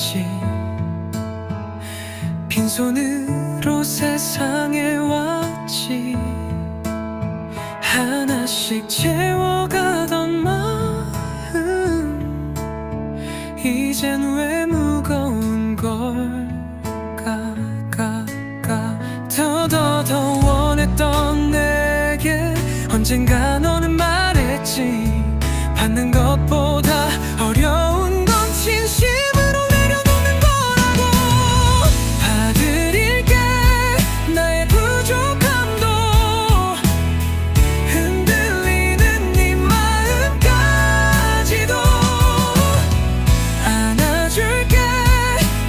없이 빈손으로 세상에 왔지. 하나씩 채워가던 마음 이젠 왜 무거운 걸까. 더 원했던 내게 언젠가 너는 말했지. 받는 것보다 어려운 건 진심으로 내려놓는 거라고. 봐드릴게 나의 부족함도, 흔들리는 네 마음까지도. 안아줄게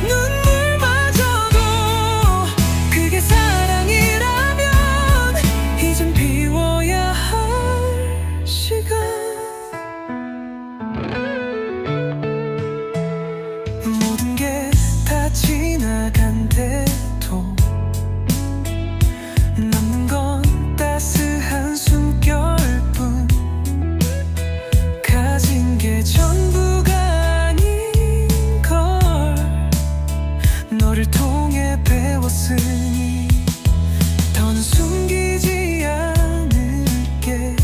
눈물마저도. 그게 사랑이라면 이젠 비워야 할 시간. 모든 게 다 지나간대도 남는 건 따스한 숨결뿐. 가진 게 전부가 아닌걸 너를 통해 배웠으니 더는 숨기지 않을게.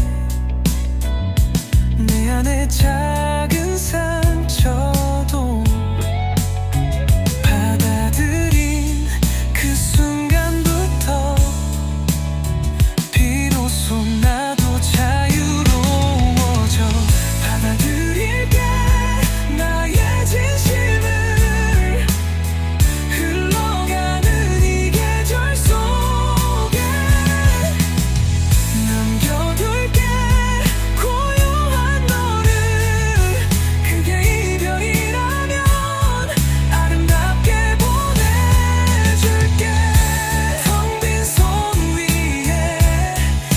내 안에 작은 상처도 받아들인 그 순간부터 비로소 나도 자유로워져. 받아들일게 나의 진심을, 흘러가는 이 계절 속에 남겨둘게 고요한 너를. 그게 이별이라면 아름답게 보내줄게. 텅 빈 손 위에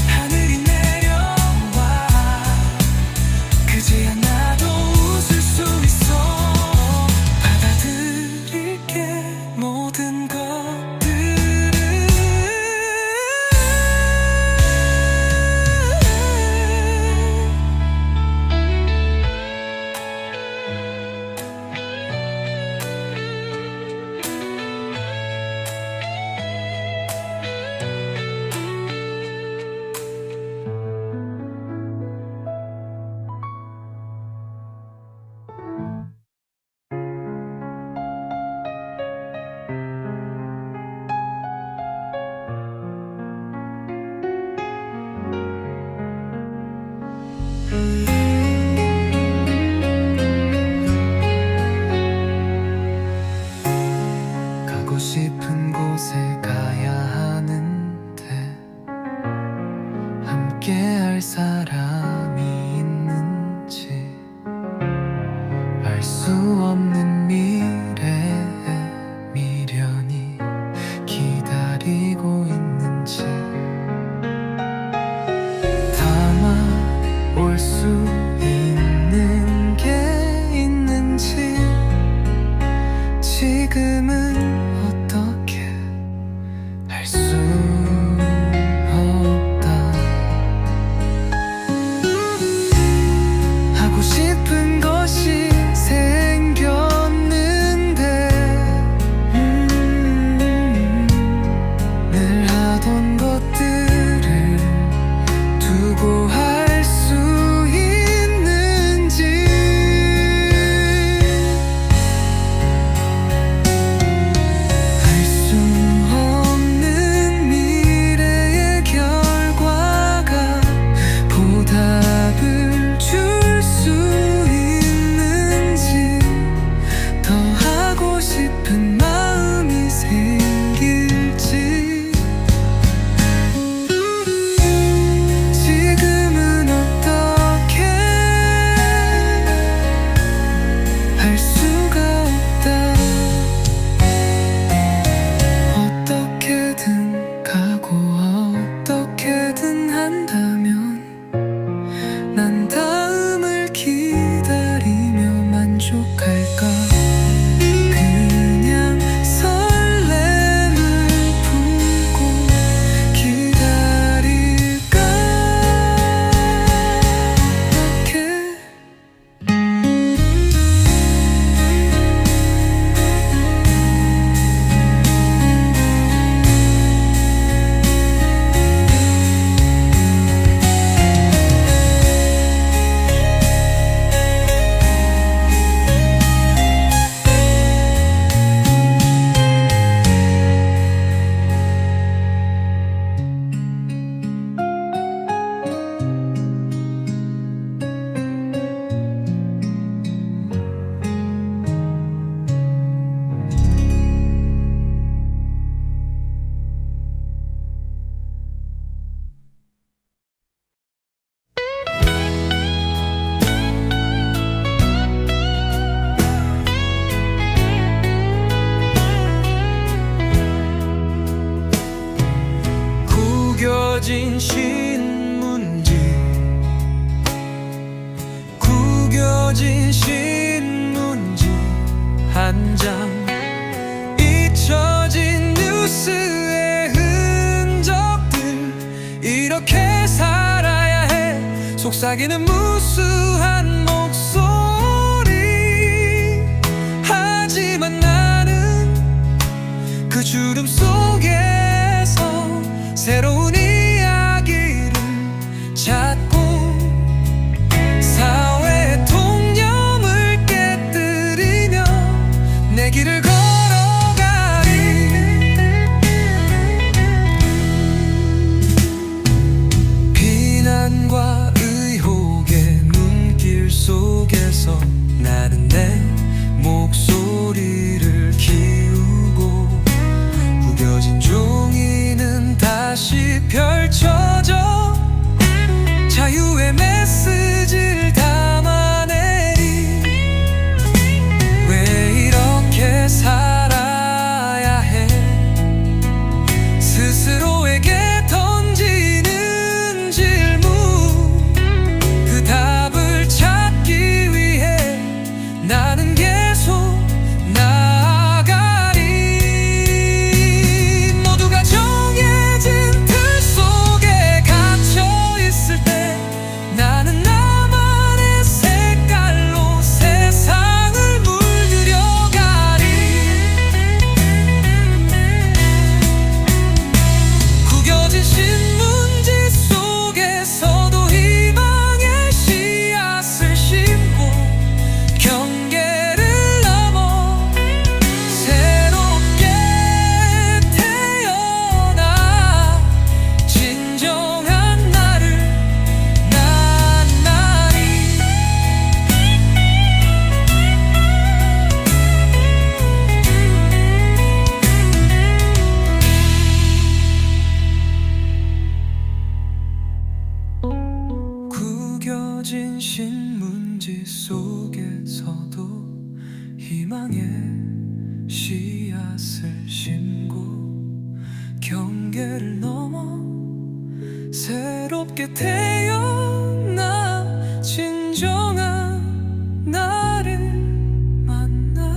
하늘이 내려와. 그제야 나도 웃을 수 있어. 받아들일게 모든 것들을. 가고 싶은 곳에 가야 하는데 함께할 사람이 있는지 알 수 없는 미래에 미련이 기다리고 있는지. 담아올 수 있는 게 있는지. 지금은 어떻게 할 수 없다. 하고 싶은 것이 생겼는데 늘 하던 것들을 두고 할 수 있는지. 한 장 잊혀진 뉴스의 흔적들 이렇게 살아야 해 속삭이는 무수한 목소리 하지만 나는 그 주름 속에서 새로운 이야기를 찾고 사회의 통념을 깨뜨리며 내 길을 걸어가리 비난과 의혹의 눈길 속에서 나는 내 목소리를 키우고 구겨진 종이는 다시 펼쳐져 자유의 메시지를 담아내리 왜 이렇게 살아야 해 스스로에게 던지는 질문 그 답을 찾기 위해 나는 계속 나아가리 모두가 정해진 틀 속에 갇혀 있을 때 나는 나만의 색깔로 세상을 물들여 가리 구겨진 신문지 속에서도 희망의 씨앗을 심고 경계를 넘어 새롭게 태어나 진정한 나를 만나리 구겨진 신문지 속에서도 희망의 씨앗을 심고 경계를 넘어 새롭게 태어나 진정한 나를 만나리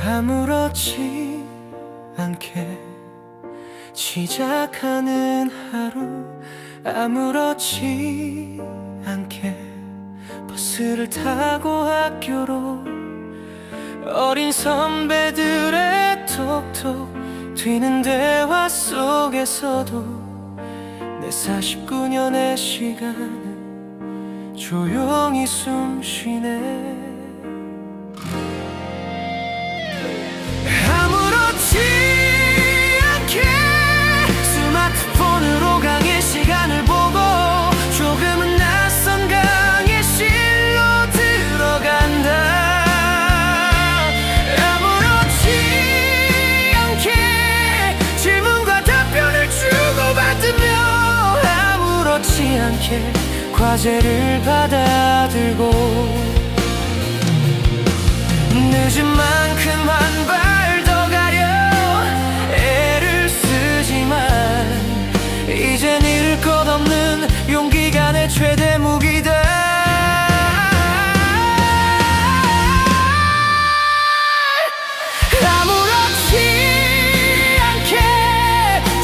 아무렇지 않게 시작하는 하루 아무렇지 않게 버스를 타고 학교로 어린 선배들의 톡톡 튀는 대화 속에서도 내 49년의 시간은 조용히 숨쉬네 아무렇지 않게 스마트폰으로 강의 시간을 보고 조금은 낯선 강의실로 들어간다 아무렇지 않게 질문과 답변을 주고받으며 아무렇지 않게 과제를 받아들고 늦은 만큼 한 발 더 가려 애를 쓰지만 이젠 잃을 것 없는 용기가 내 최대 무기다 아무렇지 않게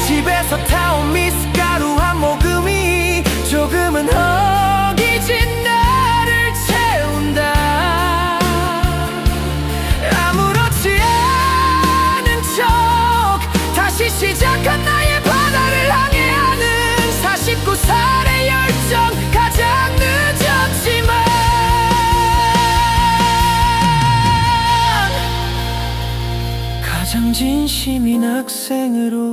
집에서 타온 미숫가루 한 모금이 조금은 허기진 나를 채운다 시작한 나의 바다를 항해하는 49살의 열정 가장 늦었지만 가장 진심인 학생으로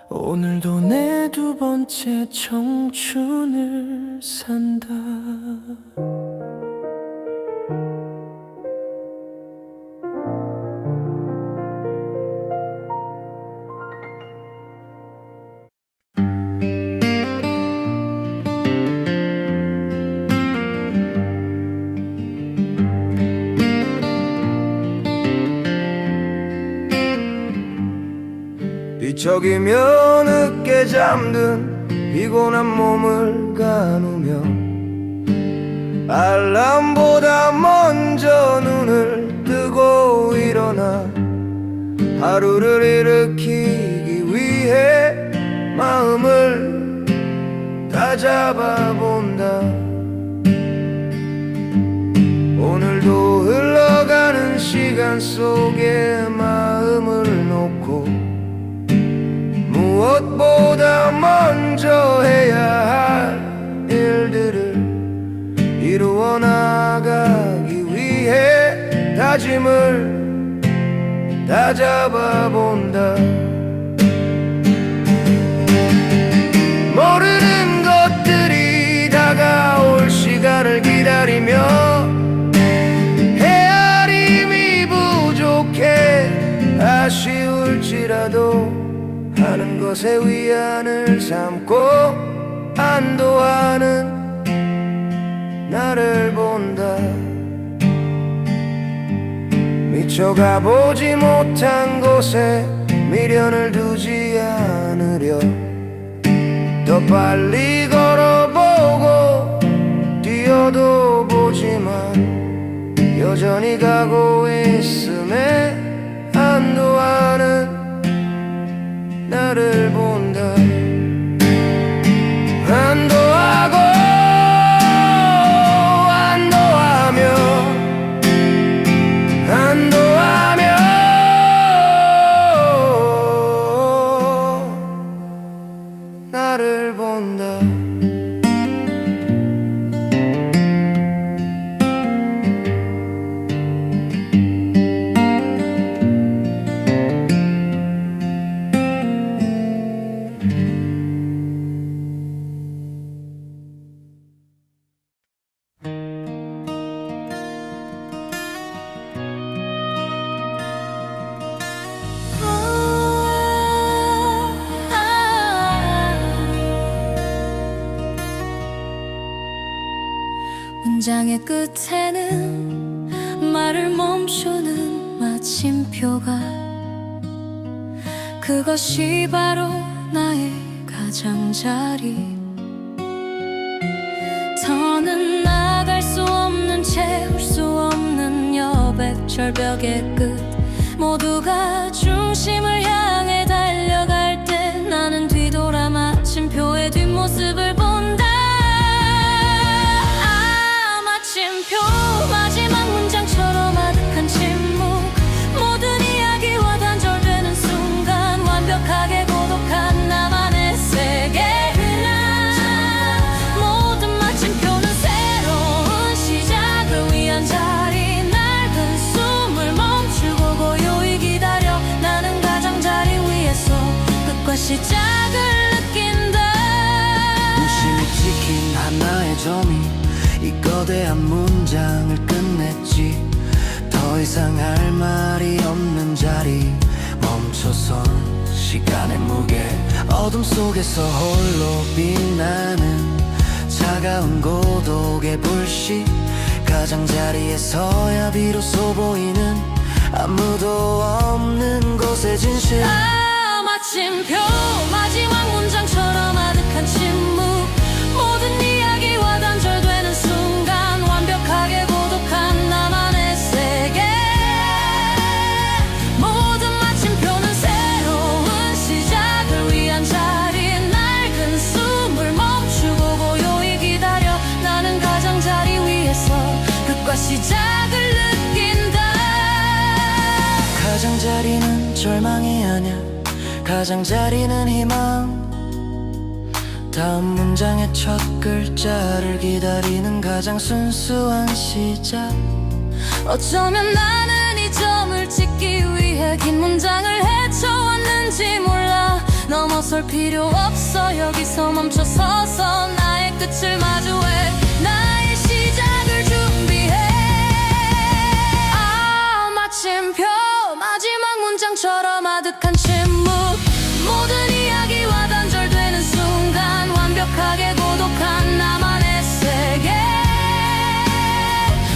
오늘도 내 두 번째 청춘을 산다 뒤척이며 늦게 잠든 피곤한 몸을 가누며 알람보다 먼저 눈을 뜨고 일어나 하루를 일으키기 위해 마음을 다잡아본다. 오늘도 흘러가는 시간 속에 마음을 놓고 무엇보다 먼저 해야 할 일들을 이루어 나가기 위해 다짐을 다잡아본다. 모르는 것들이 다가올 시간을 기다리며 헤아림이 부족해 아쉬울지라도 하는 것에 위안을 삼고 안도하는 나를 본다. 미처 가보지 못한 곳에 미련을 두지 않으려 더 빨리 걸어보고 뛰어도 보지만 여전히 가고 있음에 안도하는 나를 본다. 안도하고 나를 본다. 문장의 끝에는 말을 멈추는 마침표가 그것이 바로 나의 가장자리. 더는 나갈 수 없는 채울 수 없는 여백 절벽의 끝 모두가 중심을 향해 달려갈 때 나는 뒤돌아 마침표의 뒷모습을 본다. 마침표 마지막 문장처럼 아득한 침묵 모든 이야기와 단절되는 순간 완벽하게 고독한 나만의 세계. 모든 마침표는 새로운 시작을 위한 자리. 낡은 숨을 멈추고 고요히 기다려 나는 가장자리 위에서 끝과 시작을 느낀다. 무심히 찍힌 하나의 점이 이 거대한 문장을 끝냈지. 더 이상 할 말이 없는 자리 멈춰선 시간의 무게 어둠 속에서 홀로 빛나는 차가운 고독의 불씨 가장자리에서야 비로소 보이는 아무도 없는 곳의 진실. 마침표 마지막 문장처럼 아득한 침묵 모든 이야기와 단절되는 순간 완벽하게 고독한 나만의 세계. 모든 마침표는 새로운 시작을 위한 자리. 낡은 숨을 멈추고 고요히 기다려 나는 가장자리 위에서 끝과 시작을 느낀다. 가장자리는 절망이 아냐. 가장자리는 희망. 다음 문장의 첫 글자를 기다리는 가장 순수한 시작. 어쩌면 나는 이 점을 찍기 위해 긴 문장을 헤쳐왔는지 몰라. 넘어설 필요 없어 여기서 멈춰서서 나의 끝을 마주해 나의 시작을 준비해. 마침표 마지막 문장처럼 아득한 침묵 모든 이야기와 단절되는 순간 완벽하게 고독한 나만의 세계.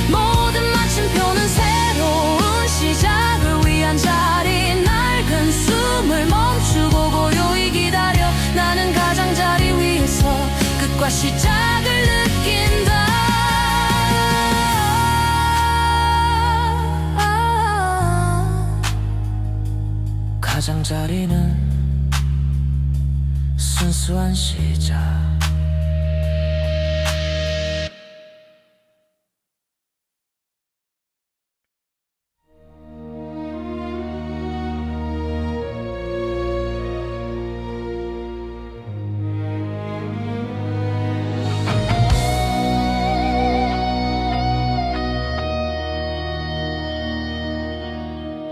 모든 마침표는 새로운 시작을 위한 자리. 낡은 숨을 멈추고 시작을 느낀다. 가장자리는 순수한 시작.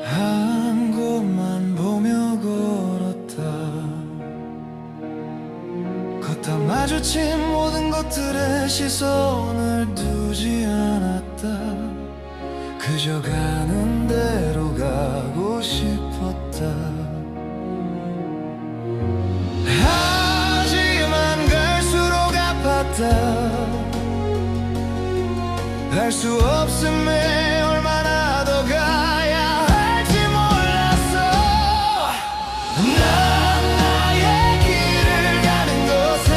한 곳만 보며 걷다 마주친 모든 것들에 시선을 두지 않았다. 그저 가는 대로 가고 싶었다. 하지만 갈수록 아팠다. 알 수 없음에 얼마나 더 가야 할지 몰랐어. 난 나의 길을 가는 곳에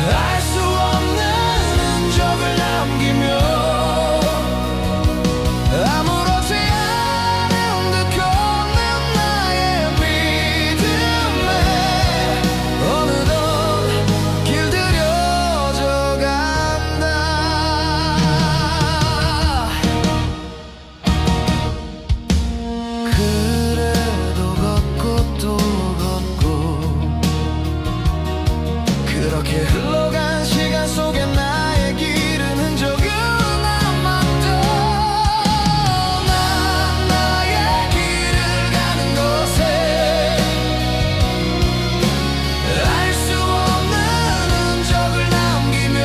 알 수 없는 흔적을 남기며 아무렇지 않은 듯 걷는 나의 믿음에 어느덧 길들여져 간다. 그래도 걷고 또 걷고 그렇게 흘러간 시간 속에 나의 길은 흔적은 남았다. 난 나의 길을 가는 곳에 알 수 없는 흔적을 남기며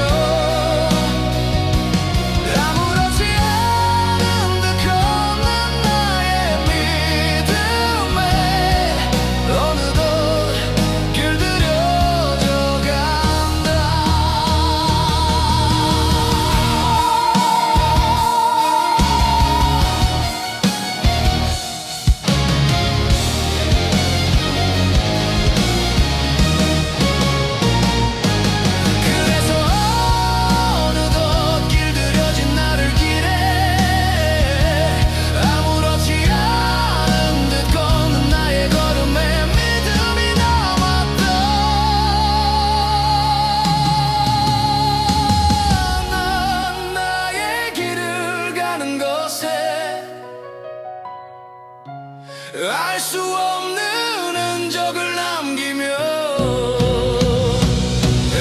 아무렇지 않은 듯 걷는 나의 믿음에 어느덧 길들여져 간다. 그래서 어느덧 길들여진 나를 길에 아무렇지 않은 듯 걷는 나의 걸음에 믿음이 남았다. 난 나의 길을 가는 곳에 알 수 없는 흔적을 남기며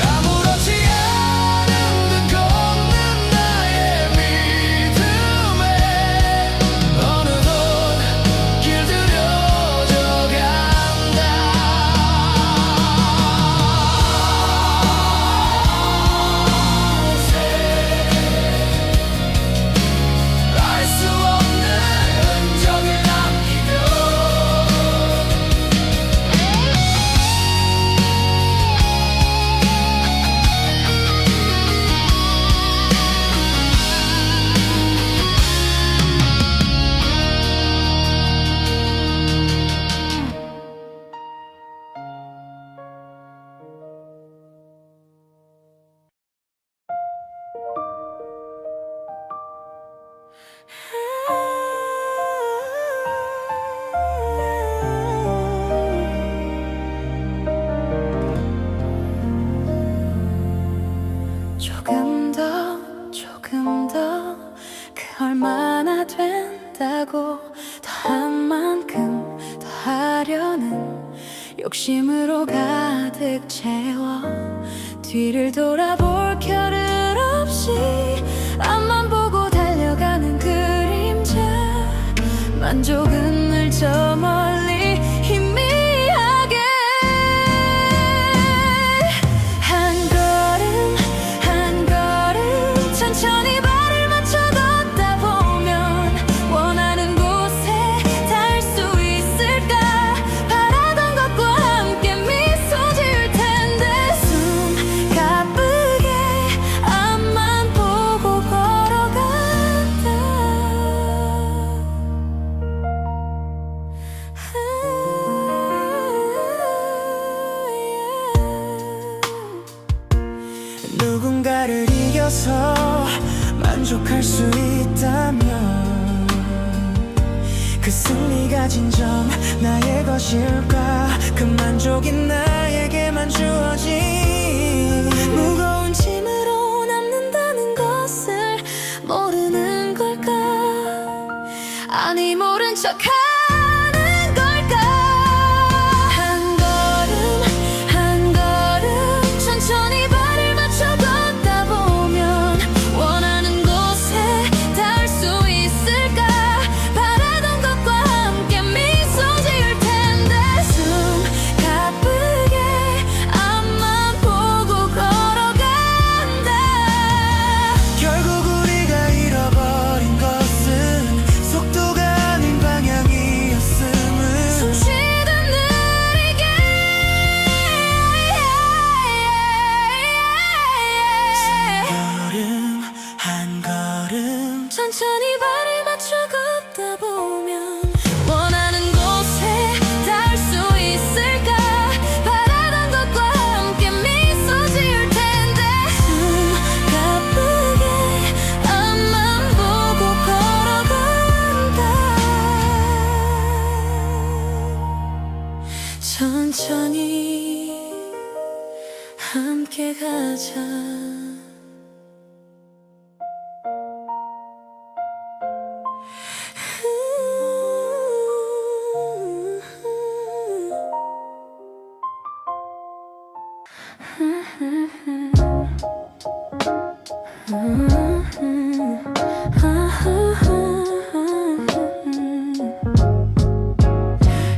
아무렇지 않은 듯 걷는 나의 믿음에 어느덧 길들여져 간다. 알 수 없는 흔적을 남기며 조금 더 그 얼마나 된다고 더 한 만큼 더 하려는 욕심으로 가득 채워 뒤를 돌아볼 겨를 없이 앞만 보고 달려가는 그림자 만족은 늘 저 멀리 희미하게 한 걸음 천천히 발을 맞춰 걷다 보면 원하는 곳에 닿을 수 있을까. 바라던 것과 함께 미소 지을 텐데 숨 가쁘게 앞만 보고 걸어간다. 이어서 만족할 수 있다면 그 승리가 진정 나의 것일까? 그 만족이 나에게만 주어진 무거운 짐으로 남는다는 것을 모르는 걸까? 아니 모른 척하는 걸까? 한 걸음 한 걸음 천천히 발을 맞춰 걷다 보면 원하는 곳에 닿을 수 있을까? 바라던 것과 함께 미소 지을 텐데 숨 가쁘게 앞만 보고 걸어간다. 결국 우리가 잃어버린 것은 속도가 아닌 방향이었음을 숨 쉬듯 느리게 걸음 한 걸음 천천히 발을 맞춰 걷다 보면 원하는 곳에 닿을 수 있을까? 바라던 것과 함께 미소 지을 텐데 숨 가쁘게 앞만 보고 걸어간다. 천천히 함께 가자.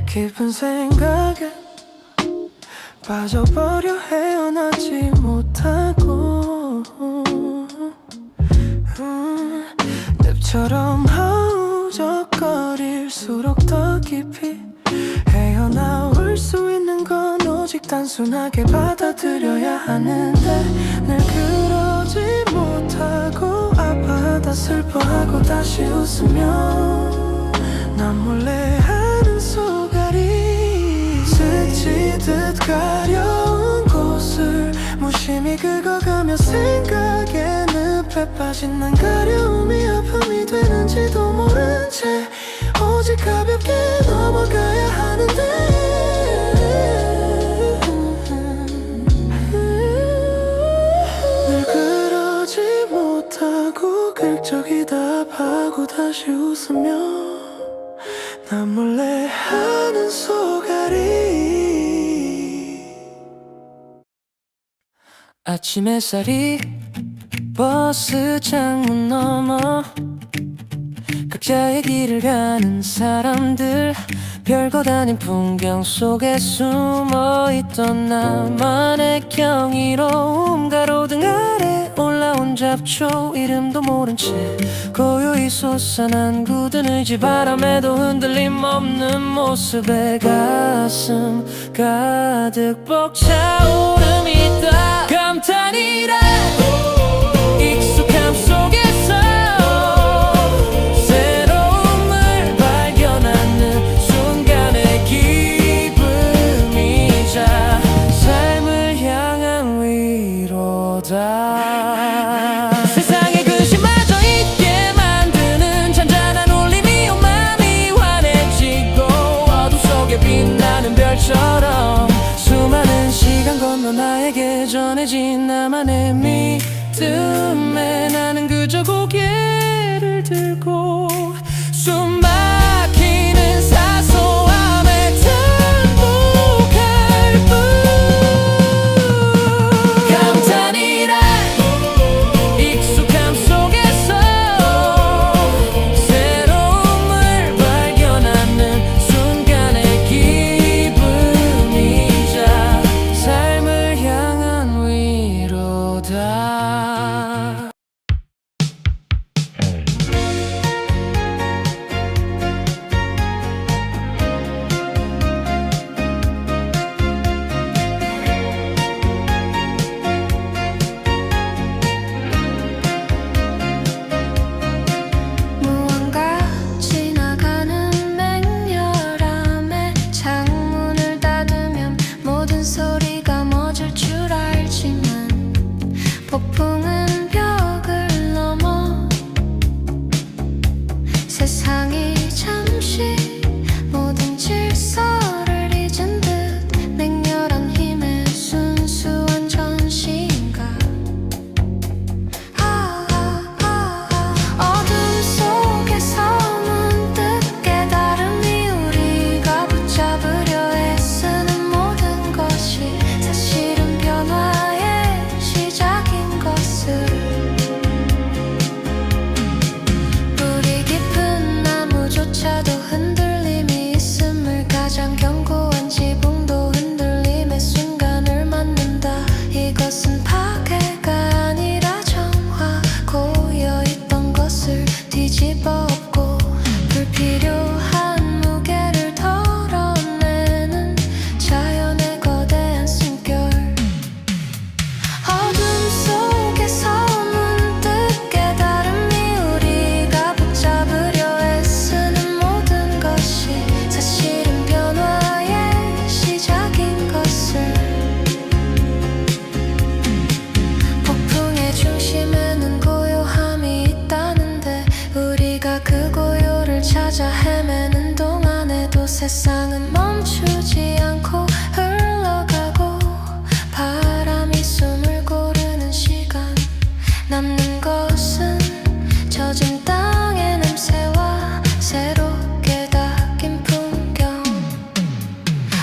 깊은 생각에 빠져버려 헤어나지 못하고 늪처럼 허우적거릴수록 더 깊이 헤어나올 수 있는 건 오직 단순하게 받아들여야 하는데 늘 그러지 못하고 아파하다 슬퍼하고 다시 웃으며 난 몰래 하는 소갈이 스치듯 가려운 곳을 무심히 긁어가며 생각에 늪에 빠진 난 가려움이 아픔이 되는지도 모른 채 오직 가볍게 넘어가야 하는데 늘 그러지 못하고 긁적이다 아파하고 다시 웃으며 난 몰래 하는 소갈이 아침 햇살이 버스 창문 너머 각자의 길을 가는 사람들 별것 아닌 풍경 속에 숨어있던 나만의 경이로움 가로등 아래 올라온 잡초 이름도 모른 채 고요히 솟아난 굳은 의지 바람에도 흔들림 없는 모습에 가슴 가득 벅차오름 있다 감탄이란 익숙함 속에서 새로움을 발견하는 순간의 기쁨이자 삶을 향한 위로다 세상에 근심마저 있게 만드는 잔잔한 울림이 온 맘이 환해지고 어둠 속에 빛나는 별처럼 수많은 시간 건너 나에게 전해진 나만의 믿음에 나는 그저 고개를 들고 숨 막히는 사소함에 행복할 뿐 감탄이란 익숙함 속에서 새로움을 발견하는 순간의 기쁨이자 삶을 향한 위로다 무언가 지나가는 맹렬함에 창문을 닫으면 모든 소리가 멎을 줄 알지만 폭풍은 별 멈추지 않고 흘러가고 바람이 숨을 고르는 시간 남는 것은 젖은 땅의 냄새와 새롭게 닦인 풍경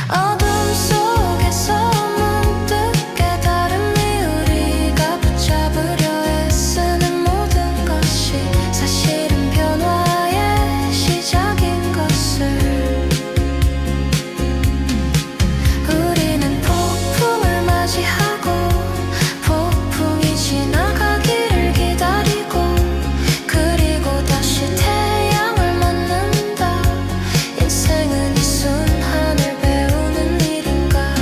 어둠 속에서 문득 깨달음이 우리가 붙잡으려 애쓰는 모든 것이 사실은 변화의 시작인 것을 우리는 폭풍을 맞이하고 폭풍이 지나가기를 기다리고 그리고 다시 태양을 만난다 인생은 이 순환을 배우는 일인가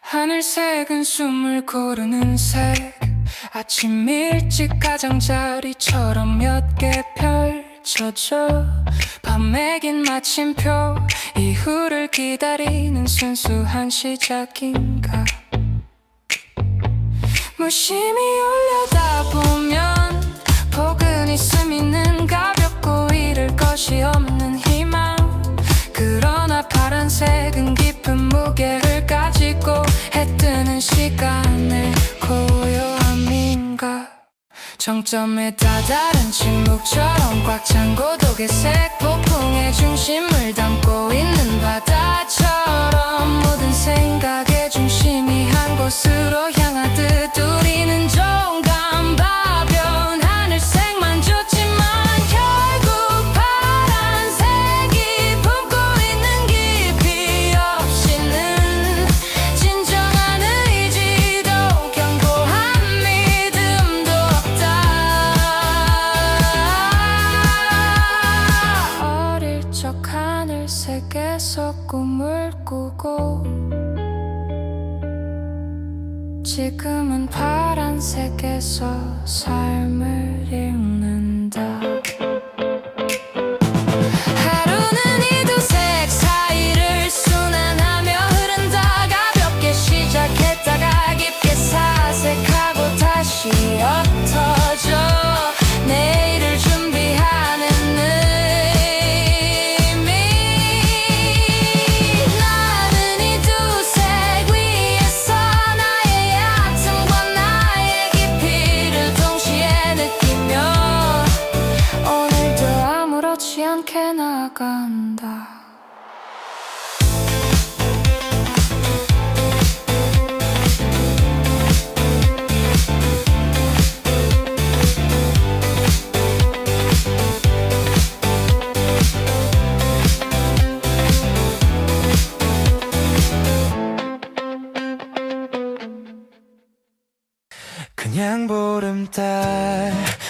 하늘색은 숨을 고르는 색 아침 일찍 가장자리처럼 몇 개 펼쳐져 밤에 긴 마침표 이후를 기다리는 순수한 시작인가 무심히 올려다보면 포근히 스미는 가볍고 잃을 것이 없는 희망 그러나 파란색은 깊은 무게를 가지고 해뜨는 시간의 고요함인가 정점에 다다른 침묵처럼 꽉 찬 고독의색 폭풍의 중심을 담고 있는 바다처럼 모든 생각의 중심이 한 곳으로 향하듯 우리는 좀 가벼운 하늘색만 줬지만 결국 파란색이 품고 있는 깊이 없이는 진정한 의지도 견고한 믿음도 없다 어릴 적 하늘색에서 꿈을 꾸고 지금은 파란색에서 삶을 읽는다 하루는 이 두 색 사이를 순환하며 흐른다 가볍게 시작했다가 깊게 사색하고 다시 옅어져 내일을 준비하는 의미 나는 이 두 색 위에서 나의 얕음과 나의 깊이를 동시에 느끼며 오늘도 아무렇지 않게 나간다 그냥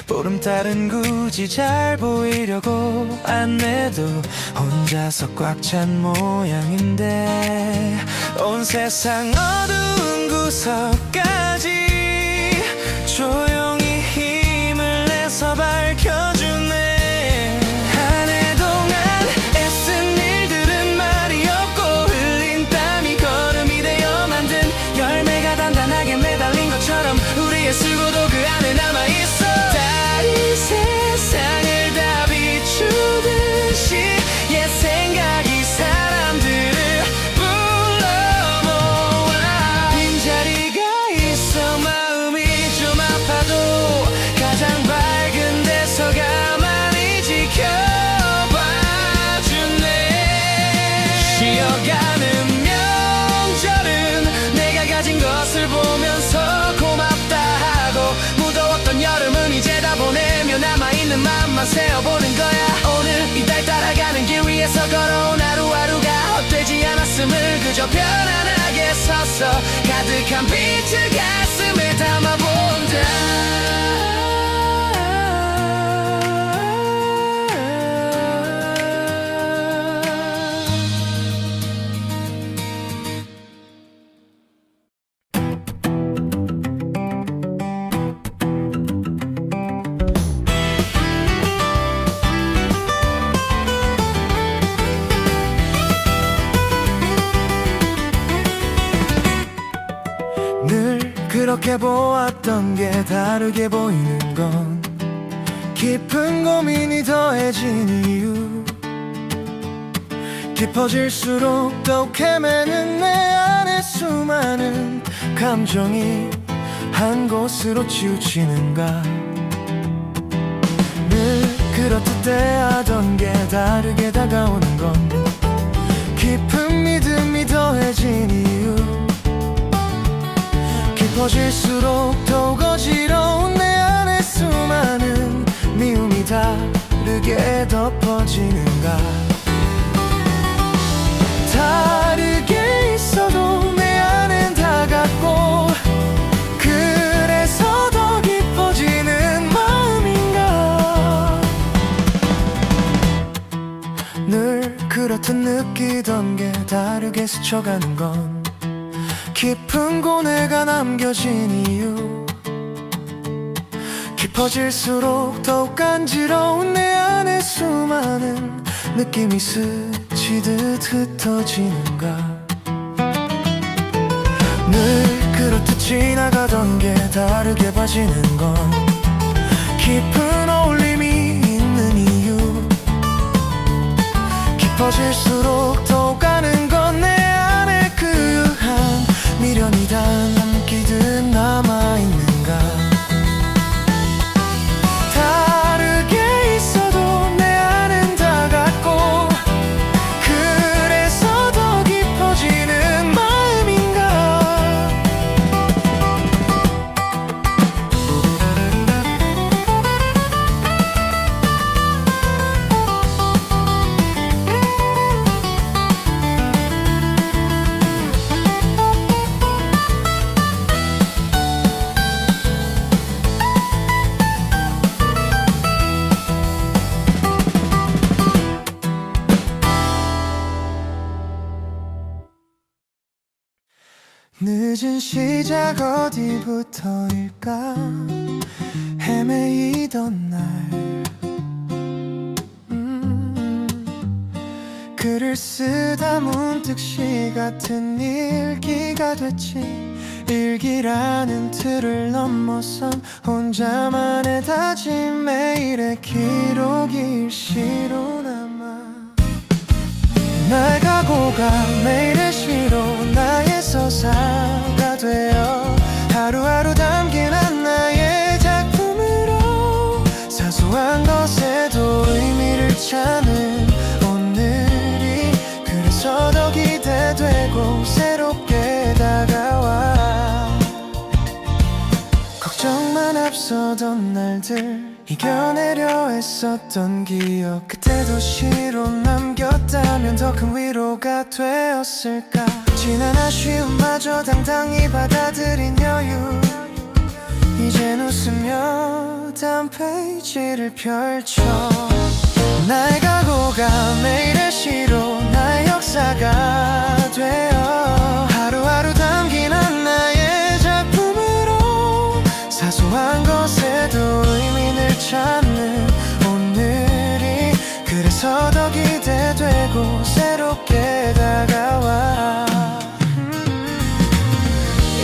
보름달은 굳이 잘 보이려고 안 해도 혼자서 꽉 찬 모양인데 온 세상 어두운 구석까지 조용히 힘을 내서 밝혀주네 한 해 동안 애쓴 일들은 말이 없고 흘린 땀이 걸음이 되어 만든 열매가 단단하게 매달린 것처럼 우리의 수고도 그 안에 남아있어 달이 세상을 다 비추듯이 옛 생각이 사람들을 불러 모아 빈자리가 있어 마음이 좀 아파도 가장 밝은 데서 가만히 지켜봐주네 쉬어가는 명절은 내가 가진 것을 보면서 고맙다 하고 무더웠던 여름은 이제 다 보내며 남아있는 맘만 세어보는 거야 오늘 이달 따라가는 길 위에서 걸어온 하루하루가 헛되지 않았음을 그저 편안하게 서서 가득한 빛을 가슴에 담아본다 그렇게 보았던 게 다르게 보이는 건 깊은 고민이 더해진 이유 깊어질수록 더욱 헤매는 내 안에 수많은 감정이 한 곳으로 치우치는가 늘 그렇듯 대하던 게 다르게 다가오는 건 깊은 믿음이 더해진 이유 깊어질수록 더욱 어지러운 내 안에 수많은 미움이 다르게 덮어지는가 다르게 있어도 내 안엔 다 같고 그래서 더 깊어지는 마음인가 늘 그렇듯 느끼던 게 다르게 스쳐가는 건 깊은 고뇌가 남겨진 이유 깊어질수록 더욱 간지러운 내 안에 수많은 느낌이 스치듯 흩어지는가 늘 그렇듯 지나가던 게 다르게 봐지는 건 깊은 어울림이 있는 이유 깊어질수록 더욱 가는 건 내 안에 그 유한 미련이 다 남기듯 남아있는가 다르게 있어도 내 안엔 다 같고 그래서 더 깊어지는 마음인가 늦은 시작 어디부터일까 헤매이던 날 글을 쓰다 문득 시 같은 일기가 됐지 일기라는 틀을 넘어선 혼자만의 다짐 매일의 기록이 일시로 남아 날 가고가 매일의 시로 나의 서사가 되어 하루하루 담긴 한 나의 작품으로 사소한 것에도 의미를 찾는 오늘이 그래서 더 기대되고 새롭게 다가와 걱정만 앞서던 날들 이겨내려 애썼던 기억 그때도 시로 남겼다면 더 큰 위로가 되었을까 지난 아쉬움마저 당당히 받아들인 여유 이젠 웃으며 다음 페이지를 펼쳐 나의 각오가 매일의 시로 나의 역사가 되어 하루하루 담긴 한 나의 작품으로 사소한 것에도 의미를 찾는 오늘이 그래서 더 기대되고 새롭게 다가와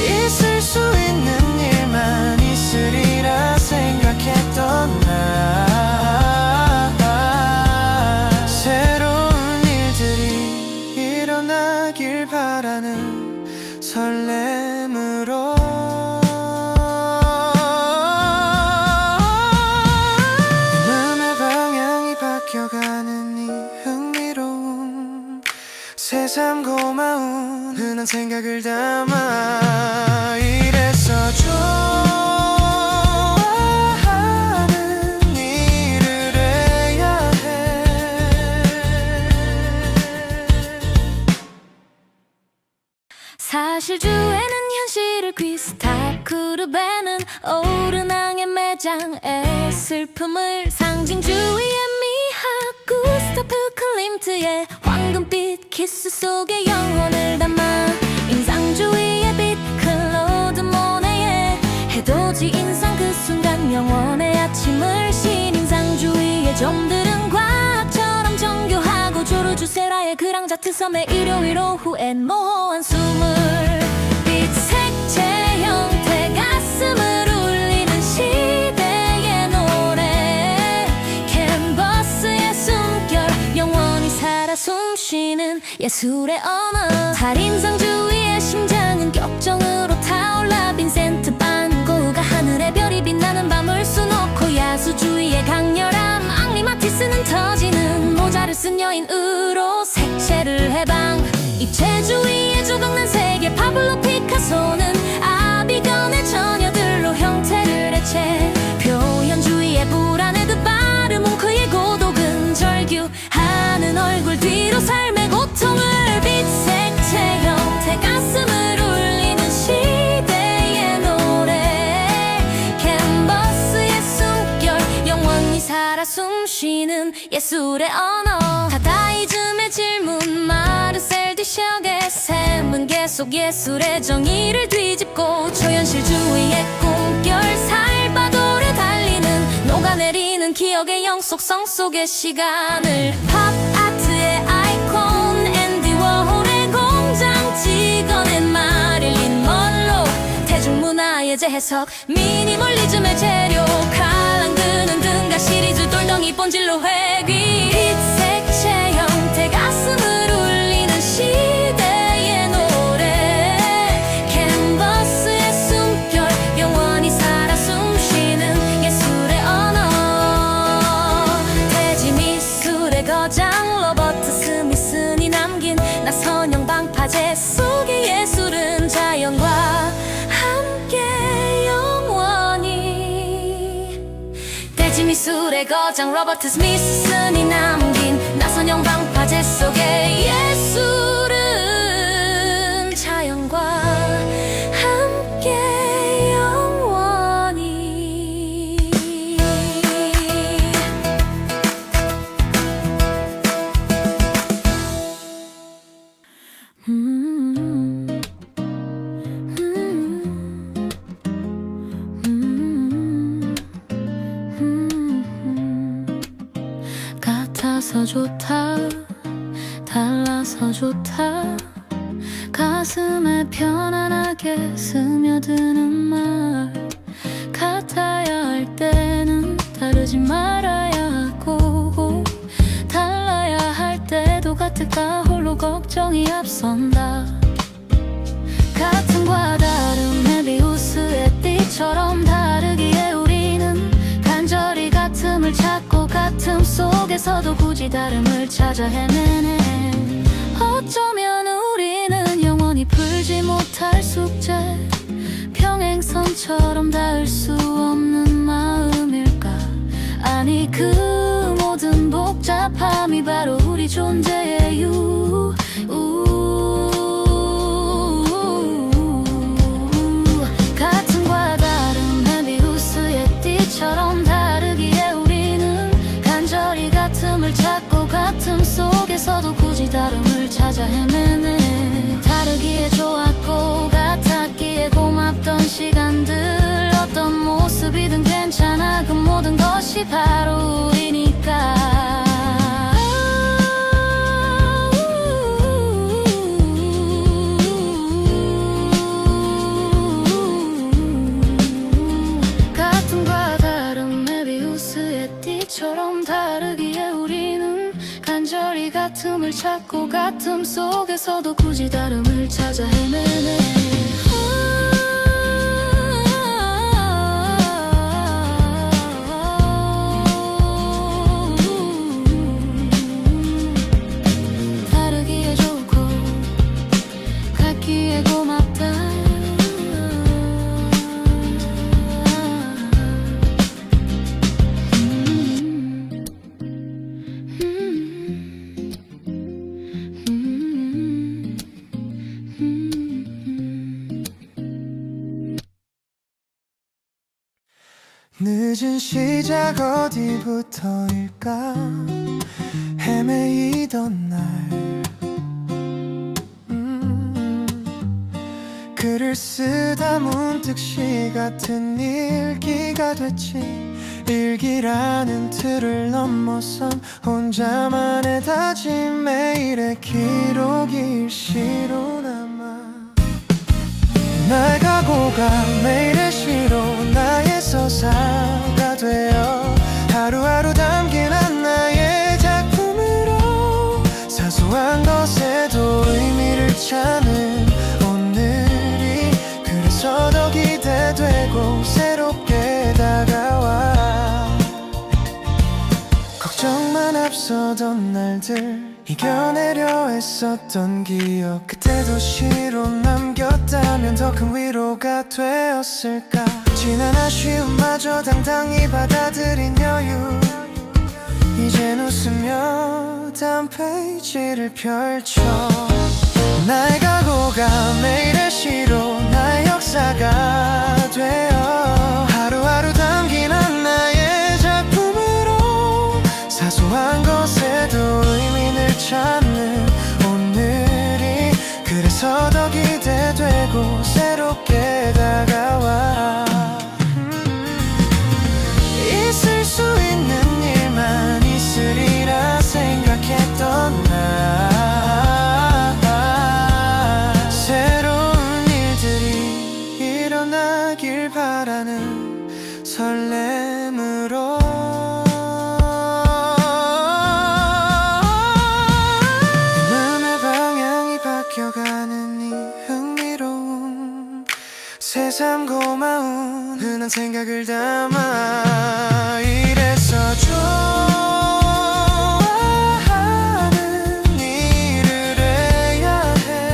있을 수 있는 일만 있으리라 생각했던 나 새로운 일들이 일어나길 바라는 설렘으로 바뀌어가는 이 흥미로운 새삼 고마운 흔한 생각을 담아 이래서 좋아하는 일을 해야 해 사실 주에는 현실을 퀴스탑 그룹에는 오르낭의 매장의 슬픔을 상징주의의 구스타프 클림트의 황금빛 키스 속에 영혼을 담아 인상주의의 빛 클로드 모네의 해돋이 인상 그 순간 영원의 아침을 신인상주의의 점들은 과학처럼 정교하고 조르주세라의 그랑자트섬의 일요일 오후엔 모호한 숨을 빛 색채 형태가 숨쉬는 예술의 언어. 살인상주의의 심장은 격정으로 타올라. 빈센트 반 고흐가 하늘의 별이 빛나는 밤을 수놓고. 야수주의의 강렬함 앙리 마티스는 터지는. 모자를 쓴 여인으로 색채를 해방. 입체주의의 조각난 세계 파블로 피카소는 아비건의 처녀들로 형태를 해체. 표현주의의 불안해도 빠른 뭉크의 고독은 절규하는 얼굴 뒤로 삶의 고통을. 빛색채 형태 가슴을 울리는 시대의 노래. 캔버스의 숨결 영원히 살아 숨쉬는 예술의 언어. 다다이즘의 질문 마르셀 듀셔의 샘은 계속 예술의 정의를 뒤집고. 초현실주의의 꿈결 살바도르 달리는. 녹아내리는 기억의 영속성 속의 시간을. 팝아트의 아이콘 앤디 워홀의 공장 찍어낸 마릴린 먼로. 대중문화의 재해석 미니멀리즘의 재료. 칼랑 드는 등가 시리즈 돌덩이 본질로 회귀. 빛색채 형태 가슴을 울리는 시대의 노래. 캔버스의 숨결 영원히 살아 숨쉬는 예술의 언어. 대지 미술의 거장 로버트 스미슨이 남긴 나선형 방파제 속의 예술은 자연과 함께 영원히. 대지 미술의 거장 로버트 스미슨이 남긴 나선형 방파제 속의 예술은 자연과 함께 영원히. 같아서 좋다 달라서 좋다. 가슴에 편안하게 스며드는 말. 같아야 할 때는 다르지 말아야 하고. 달라야 할 때도 같을까 홀로 걱정이 앞선다. 같음과 다른 메비우스의 띠처럼 다르기에 우리는 간절히 같음을 찾고. 같음 속에서도 굳이 다름을 찾아 헤매네. 어쩌면 우리는 영원히 풀지 못할 숙제. 평행선처럼 닿을 수 없는 마음일까. 아니 그 모든 복잡함이 바로 우리 존재의 이유. 같음과 다른 메비우스의 띠처럼 다르기에 우리는 간절히 같음을 찾고. 같음 속에서도 굳이 다름을 찾아 헤매네. 다르기에 좋았고 같았기에 고맙던 시간들. 어떤 모습이든 괜찮아. 그 모든 것이 바로 우리니까. 같음과 다른 메비우스의 띠처럼 다르기에 우리는 간절히 같음을 찾고. 같음 속에서도 굳이 다름을 찾아 헤매네. 다르기에 좋고 같기에 고맙다. 늦은 시작 어디부터일까. 헤매이던 날 글을 쓰다 문득 시 같은 일기가 됐지. 일기라는 틀을 넘어선 혼자만의 다짐. 매일의 기록이 일시로 남아. 날 각오가 매일의 시로 나의 서사가 되어. 하루하루 담긴 한 나의 작품으로 사소한 것에 걱정만 앞서던 날들 이겨내려 애썼던 기억 그때 도시로 남겼다면 더 큰 위로가 되었을까 지난 아쉬움마저 당당히 받아들인 여유 이젠 웃으며 다음 페이지를 펼쳐 나의 각오가 매일의 시로 나의 역사가 되어 하루하루 담긴 하나의 작품으로 사소한 것에도 의미를 찾는 오늘이 그래서 더 기대되고 새롭게 다가와 있을 수 있는 일만 있으리라 생각했던 나 새로운 일들이 일어나길 바라는 설렘으로 내 방향이 바뀌어가는 이 흥미로운 새삼 고마운 흔한 생각을 담아 이래서 좋아하는 일을 해야 해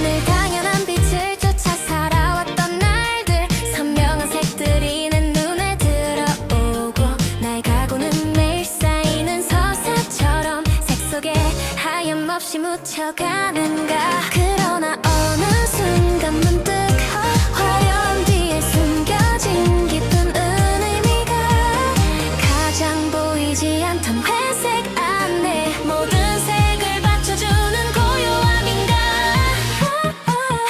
늘 당연한 빛을 쫓아 살아왔던 날들 선명한 색들이 내 눈에 들어오고 나의 각오는 매일 쌓이는 서사처럼 색 속에 하염없이 묻혀가는가 그러나 어느 순간 문득 화려한 뒤에 숨겨진 깊은 의미가 가장 보이지 않던 회색 안에 모든 색을 받쳐주는 고요함인가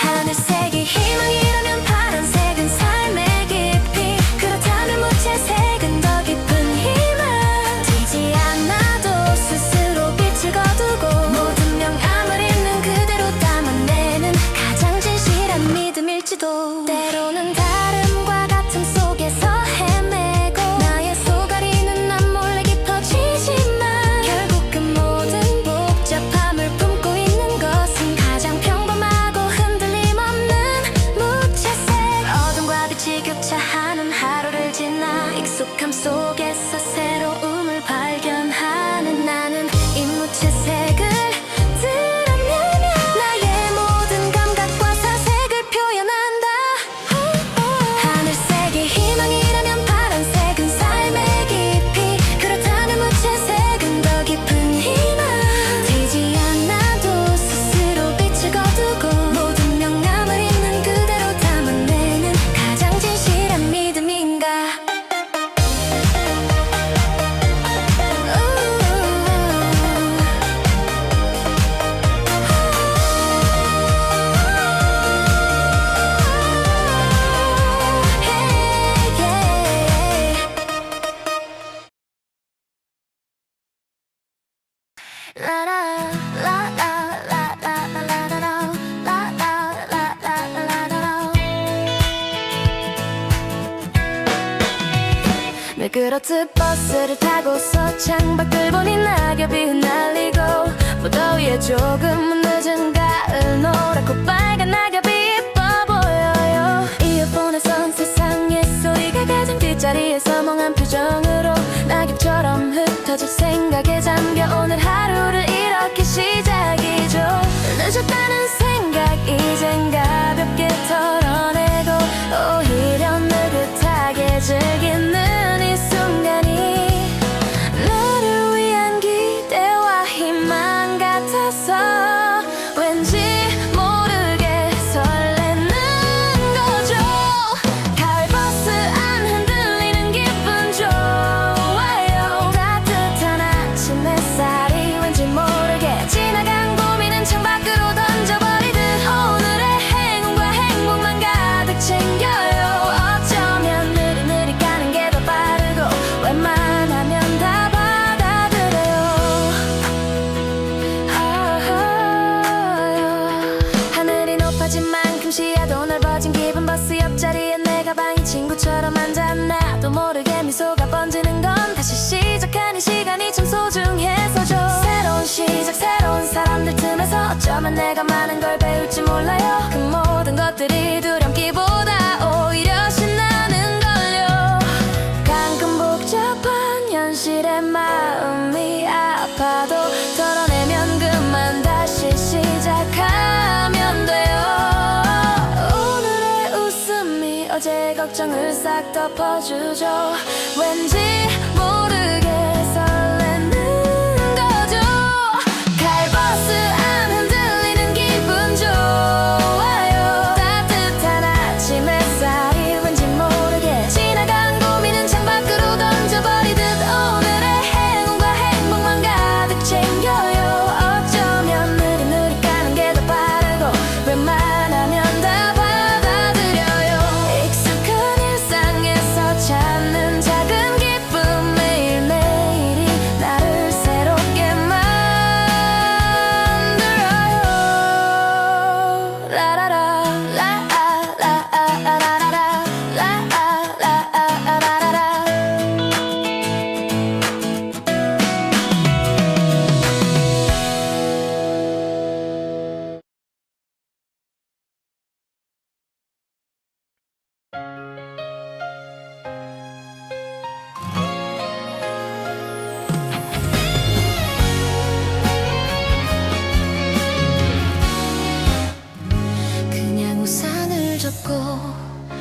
하늘색이 희망이라면 파란색은 삶의 깊이 그렇다면 무채색은 더 깊은 희망 튀지 않아도 스스로 빛을 거두고 모든 명암을 있는 그대로 담아내는 가장 진실한 믿음일지도 때로는 다름과 같음 속에서 헤매고 나의 속앓이는 난 몰래 깊어지지만 결국 그 모든 복잡함을 품고 있는 것은 가장 평범하고 흔들림 없는 무채색 어둠과 빛이 교차하는 하루를 지나 익숙함 속에서 새로움을 발견하는 나는 이 무채색을 드러내며 나의 모든 감각과 사색을 표현한다 하늘색이 희망이라면 파란색은 삶의 깊이 그렇다면 무채색은 더 깊은 희망 튀지 않아도 스스로 빛을 거두고 모든 명암을 있는 그대로 담아내는 가장 진실한 믿음인가 늘 그렇듯 버스를 타고서 창밖을 보니 낙엽이 흩날리고 무더위에 조금 늦은 가을 노랗고 빨간 낙엽이 예뻐 보여요 이어폰에선 세상의 소리가 가장 뒷자리에서 멍한 표정으로 낙엽처럼 흩어질 생각에 잠겨 오늘 하루를 이렇게 시작이죠 늦었다는 생각 이젠 가볍게 털어내고 오히려 느긋하게 즐기는 이 순간이 너를 위한 기대와 희망 같아서 왠지 모르게 설레는 거죠 가을 버스 안 흔들리는 기분 좋아요 따뜻한 아침 햇살이 왠지 모르게 지나간 고민은 창밖으로 던져버리듯 오늘의 행운과 행복만 내가 많은 걸 배울지 몰라요. 그 모든 것들이 두렵기보다 오히려 신나는걸요. 가끔 복잡한 현실에 마음이 아파도 털어내면 그만 다시 시작하면 돼요. 오늘의 웃음이 어제 걱정을 싹 덮어주죠. 왠지 모르게 설레는 거죠. 칼버스 안 흔들리는 기분 좋아요. 따뜻한 아침 햇살이 왠지 모르게 지나간 고민은 창밖으로 던져버리듯 오늘의 행운과 행복만 가득 챙겨요. 어쩌면 느릿느릿 가는 게 더 빠르고 웬만하면 다 받아들여요. 익숙한 일상에서 찾는 작은 기쁨 매일매일이 나를 새롭게 만들어요. 라라라 라라라라라라라 라라라라라라라. 그냥 우산을 접고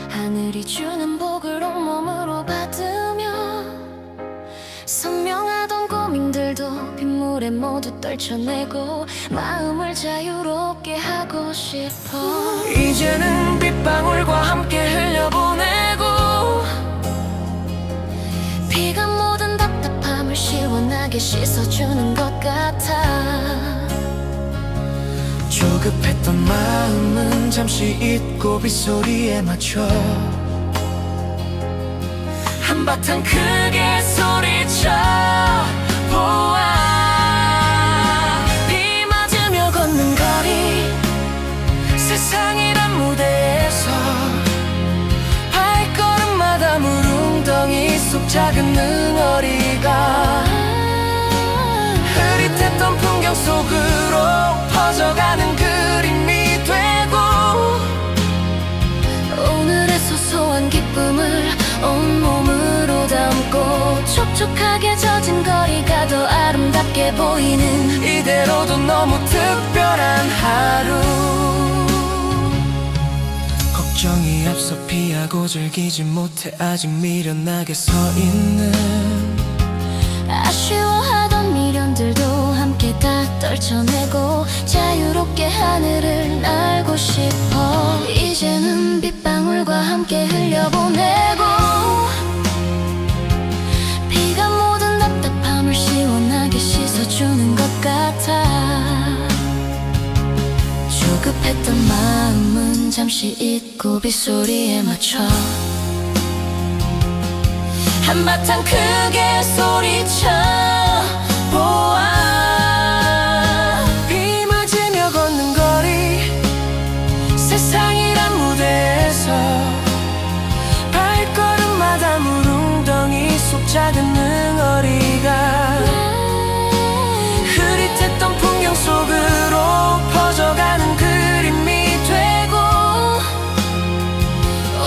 하늘이 주는 복을 온몸으로 받으며 선명하던 고민들도 빗물에 모두 떨쳐내고 마음을 자유롭게 하고 싶어. 이제는 빗방울과 함께 흘려보내고 비가 모든 답답함을 시원하게 씻어주는 것 같아. 조급했던 마음은 잠시 잊고 빗소리에 맞춰 한바탕 크게 소리쳐 보아. 비 맞으며 걷는 거리 세상이란 무대에서 발걸음마다 물웅덩이 속 작은 능어리가 흐릿했던 풍경 속으로 퍼져가는 그림이 되고 오늘의 소소한 기쁨을 온몸으로 담고 촉촉하게 젖은 거리가 더 아름답게 보이는 이대로도 너무 특별한 하루. 걱정이 앞서 피하고 즐기지 못해 아직 미련하게 서 있는 아쉬워하던 미련들도 함께 다 떨쳐내고 자유롭게 하늘을 날고 싶어. 이제는 빗방울과 함께 흘려보내고 비가 모든 답답함을 시원하게 씻어주는 것 같아. 조급했던 마음은 잠시 잊고 빗소리에 맞춰 한바탕 크게 소리쳐 보아. 비 맞으며 걷는 거리 세상이란 무대에서 발걸음마다 물웅덩이 속 작은 능어리가 흐릿했던 풍경 속으로 퍼져가는 그림이 되고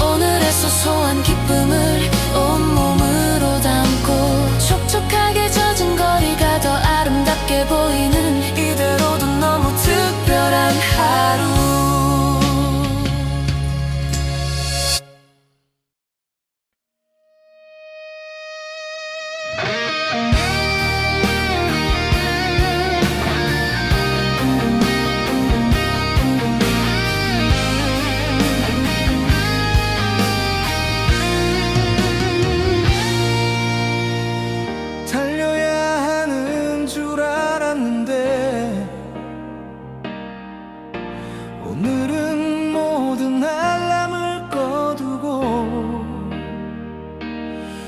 오늘의 소소한 기쁨을 온몸으로 담고 촉촉하게 젖은 거리가 더 아름답게 보이는 이대로도 너무 특별한 하루. 달려야 하는 줄 알았는데 오늘은 모든 알람을 꺼두고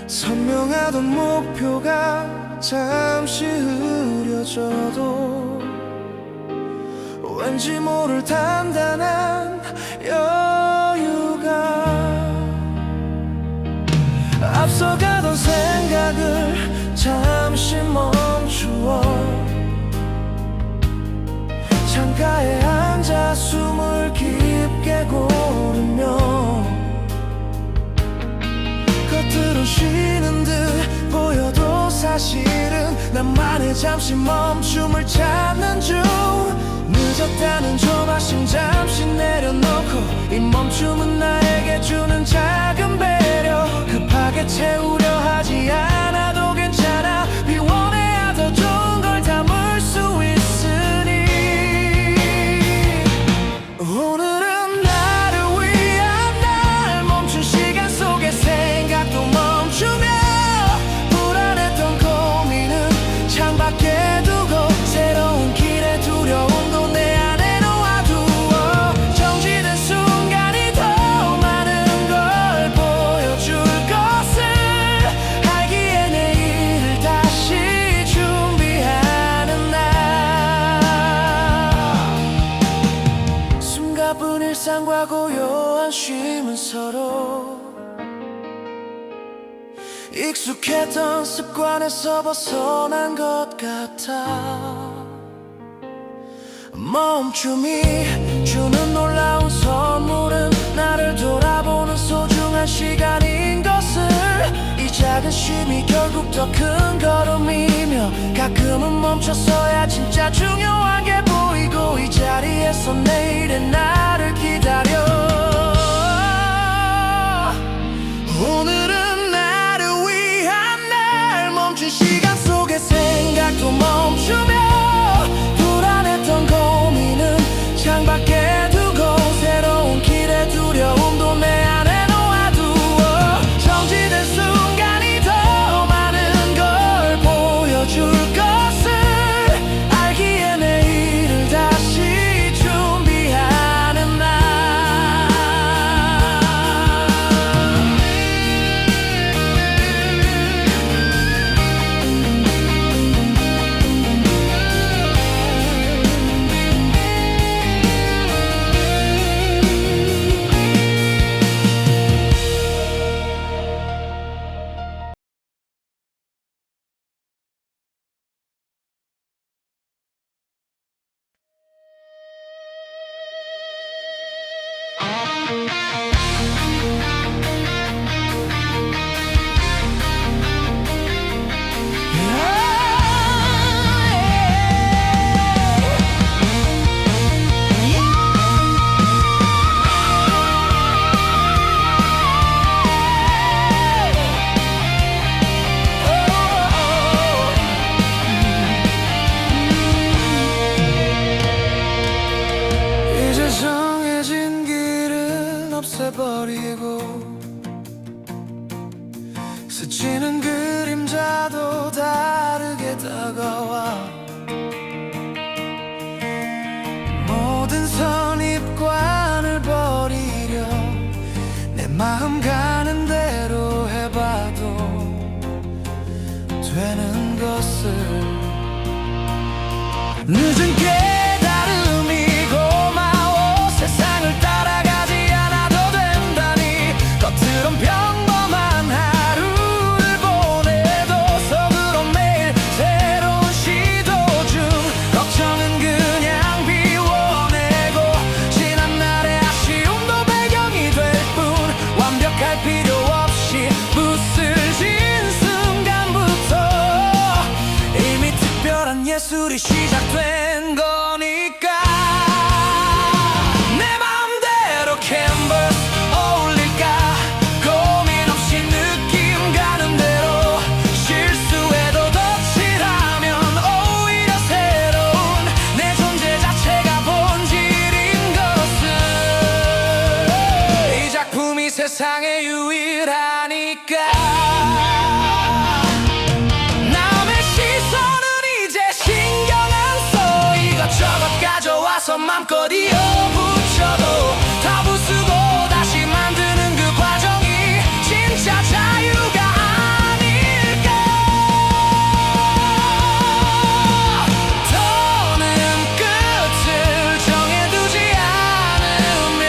선명하던 목표가 잠시 흐려져도 왠지 모를 단단한 여유가 앞서가던 생각을 잠시 멈추어 창가에 혼자 숨을 깊게 고르며 겉으론 쉬는 듯 보여도 사실은 나만의 잠시 멈춤을 찾는 중 늦었다는 조바심 잠시 내려놓고 이 멈춤은 나에게 주는 작은 배려 급하게 채우려 하지 않아도 괜찮아 비워내야 더 좋은 걸 담을 수 있으니 오늘은 나를 위한 날 멈춘 시간 속에 생각도 멈추며 불안했던 고민은 창밖에 두고 새로운 길의 두려움도 내 안에 놓아두어 정지된 순간이 더 많은 걸 보여줄 것을 알기에 내일을 다시 준비하는 날 숨가쁜 일상과 고요한 쉼은 서로 익숙했던 습관에서 벗어난 것 같아 멈춤이 주는 놀라운 선물은 나를 돌아보는 소중한 시간인 것을 이 작은 쉼이 결국 더 큰 걸음이며 가끔은 멈춰서야 진짜 중요한 게 보이고 이 자리에서 내일의 나를 기다려 오늘은 나를 위한 날 멈춘 시간 속에 생각도 멈추며 불안했던 고민은 창밖에 두고 새로운 길의 두려움도 내 안에 놓아두어 정지된 순간이 더 많은 걸 보여줄 것을 알기에 내일을 다시 준비하는 날 이제 정해진 길은 없애버리고 스치는 그림자도 다르게 다가와 모든 선입관을 버리려 내 마음 가는 대로 해봐도 되는 것을 늦은 깨달음이 고마워 세상을 따라가지 않아도 된다니 겉으론 평범한 하루를 보내도 속으론 매일 새로운 시도 중 걱정은 그냥 비워내고 지난 날의 아쉬움도 배경이 될 뿐 완벽할 필요 없이 부스진 순간부터 이미 특별한 예술이 시작된 거니까 내 맘대로 캔버스 어울릴까 고민 없이 느낌 가는 대로 실수해도 덧칠하면 오히려 새로운 내 존재 자체가 본질인 것을 이 작품이 세상에 유일하니까 남의 시선은 이제 신경 안 써 이것저것 가져와서 맘껏 이어붙여도 다 부수고 다시 만드는 그 과정이 진짜 자유가 아닐까 더는 끝을 정해두지 않으며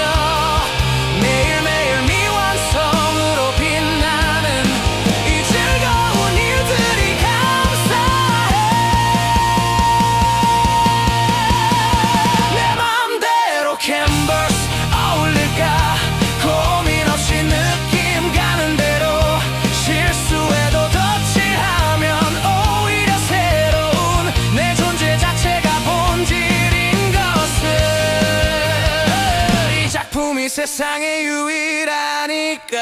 매일매일 미완성으로 빛나는 이 즐거운 일들이 감사해 내 맘대로 세상에 유일하니까.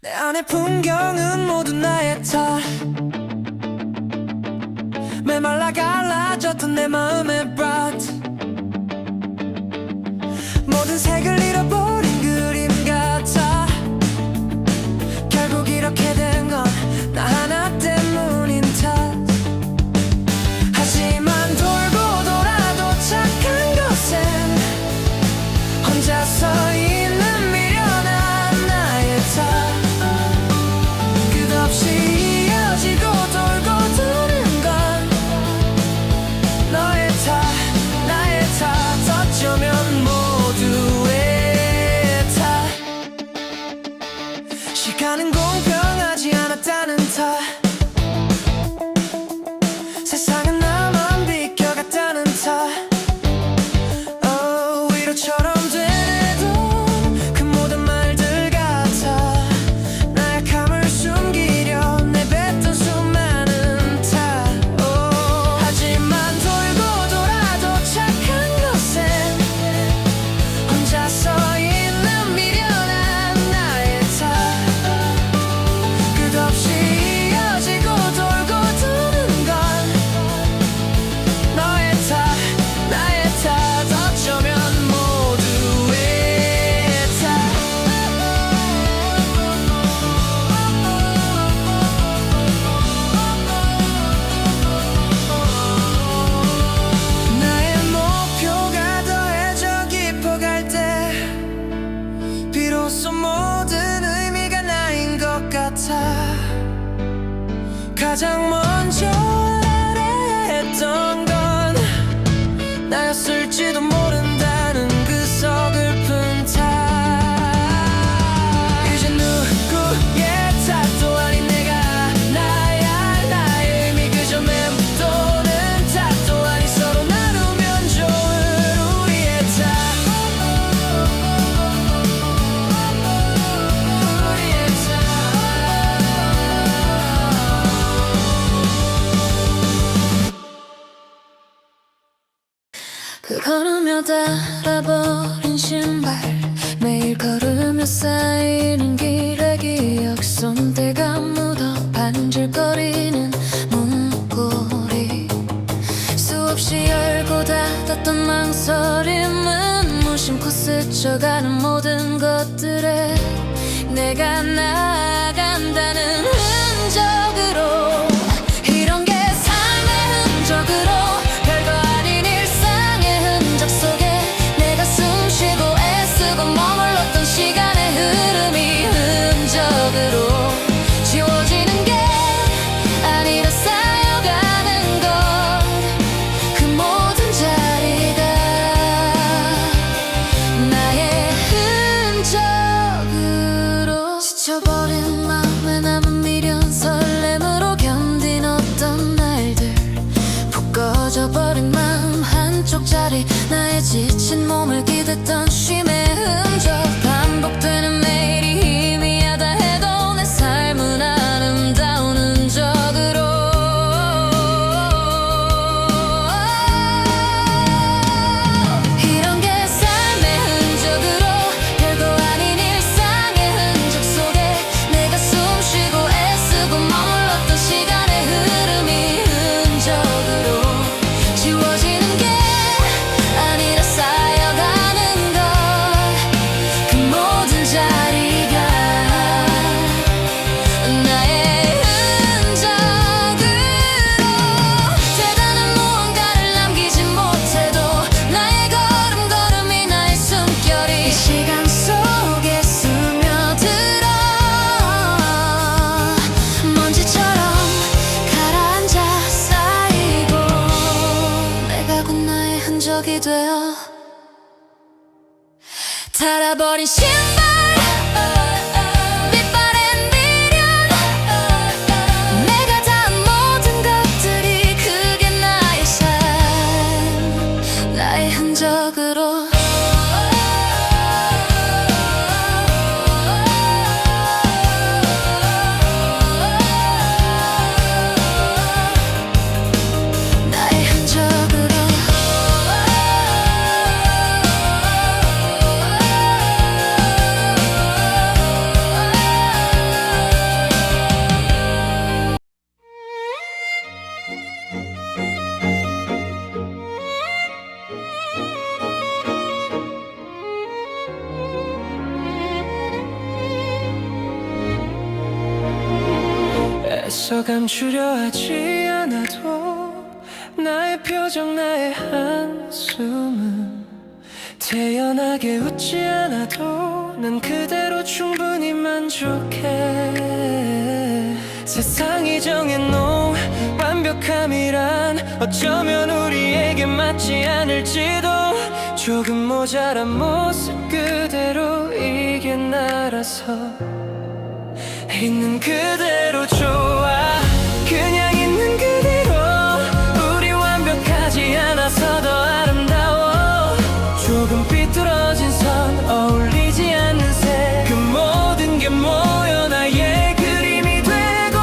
내 안의 풍경은 모두 나의 탓. 메말라 갈라졌던 내 마음의 브라트. 모든 색을 잃어버린 그림 같아. 결국 이렇게 된 건 나 하나 때문인 탓. 하지만 돌고 돌아도 착한 것은 혼자 서 있는 미련한 나의 탓. 끝없이 이어지고 돌고 도는 건 너의 탓, 나의 탓. 어쩌면 모두의 탓. 시간은 공평하지 않았다는 탓. 세상은 나만 비켜갔다는 탓. 위로처럼 되뇌던 그 모든 말들 같아. 나약함을 숨기려 내뱉던 수많은 탓. 하지만 돌고 돌아도 착한 것은 혼자 서 있는 미련한 나의 탓. 끝없이 이어지고 돌고 도는 건 너의 탓, 나의 탓. 어쩌면 모두의 탓. 나의 목표가 더해져 깊어갈 때 비로소 모든 의미가 나인 것 같아. 가장 먼저 알아야 했던 건 나였을지도 모른다는 그 서글픈 탓. 이제 누구의 탓도 아닌 내가 나야. 나의 의미 그저 맴도는 탓도 아닌 서로 나누면 좋을 우리의 탓. 우리의 탓. 그 걸으며 달아버린 신발, 매일 걸으며 쌓이는 길의 기억, 손때가 묻어 반질거리는 문고리. 수없이 열고 닫았던 망설임은 무심코 스쳐가는 모든 것들에 내가 나아간다는 흔적으로. 이런 게 삶의 흔적으로, 별거 아닌 일상의 흔적 속에 내가 숨쉬고 애쓰고 머물렀던 시간의 흐름이 흔적으로 지워지는 게 아니라 쌓여가는 것. 그 모든 자리가 나의 흔적으로. 지쳐버린 마음에 남은 미련 설렘으로 견딘 어떤 날들, 푹 꺼져버린 마음 한쪽 자리, 나의 지친 몸을 기댔던 쉼의 흔적. 반복되는 매일이 희미하다 해도 내 삶은 아름다운 흔적으로. 이런 게 삶의 흔적으로, 별거 아닌 일상의 흔적 속에 내가 숨쉬고 애쓰고 머물렀던 시간의 흐름이 흔적으로 지워지는 게 아니라 쌓여가는 것. 그 모든 자리가 나의 흔적으로. 대단한 무언가를 남기지 못해도 나의 걸음걸음이 나의 숨결이 이 시간 속에 스며들어 먼지처럼 가라앉아 쌓이고, 내가 곧 나의 흔적이 되어 닳아버린 신발, 빛바랜 미련, 내가 닿은 모든 애써 감추려 하지 않아도 나의 표정 나의 한숨은 태연하게 웃지 않아도 난 그대로 충분히 만족해. 세상이 정해놓은 완벽함이란 어쩌면 우리에게 맞지 않을지도 조금 모자란 모습 그대로 이게 나라서 있는 그대로 좋아. 그냥 있는 그대로 우리 완벽하지 않아서 더 아름다워. 조금 삐뚤어진 선 어울리지 않는 색 그 모든 게 모여 나의 그림이 되고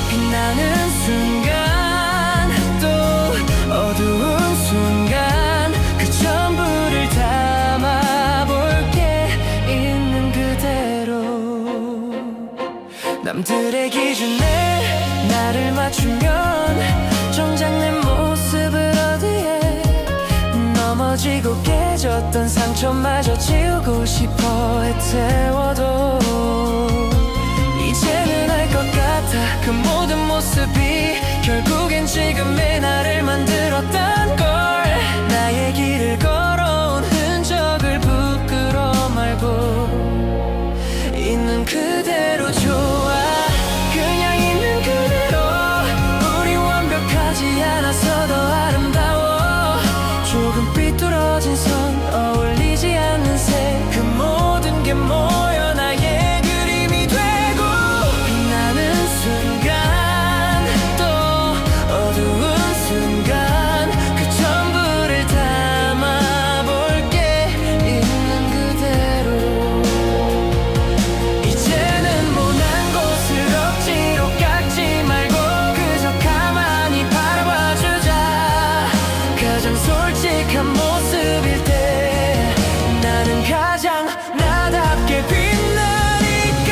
빛나는 순간 또 어두운 순간 그 전부를 담아볼게. 있는 그대로 남들의 기준에 나를 맞추면 정작 내 모습을 어디에 넘어지고 깨졌던 상처마저 지우고 싶어 애태워도 이제는 알 것 같아. 그 모든 모습이 결국엔 지금의 나를 만들었단 걸. 나의 길을 걸어온 흔적을 부끄러워 말고 있는 그대로 좋아. 그냥 있는 그대로 우리 완벽하지 않아서 더 아름다워. 조금 삐뚤어진 선 어울리지 않는 색 그 모든 게 모여 나의 그림이 되고 빛나는 순간 또 어두운 순간 그 전부를 담아볼게. 있는 그대로 이제는 모난 곳을 억지로 깎지 말고 그저 가만히 바라봐주자. 가장 솔직한 모습일 때 나는 가장 나답게 빛나니까.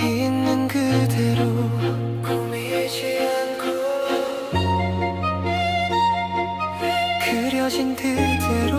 있는 그대로 꾸미지 않고 그려진 그대로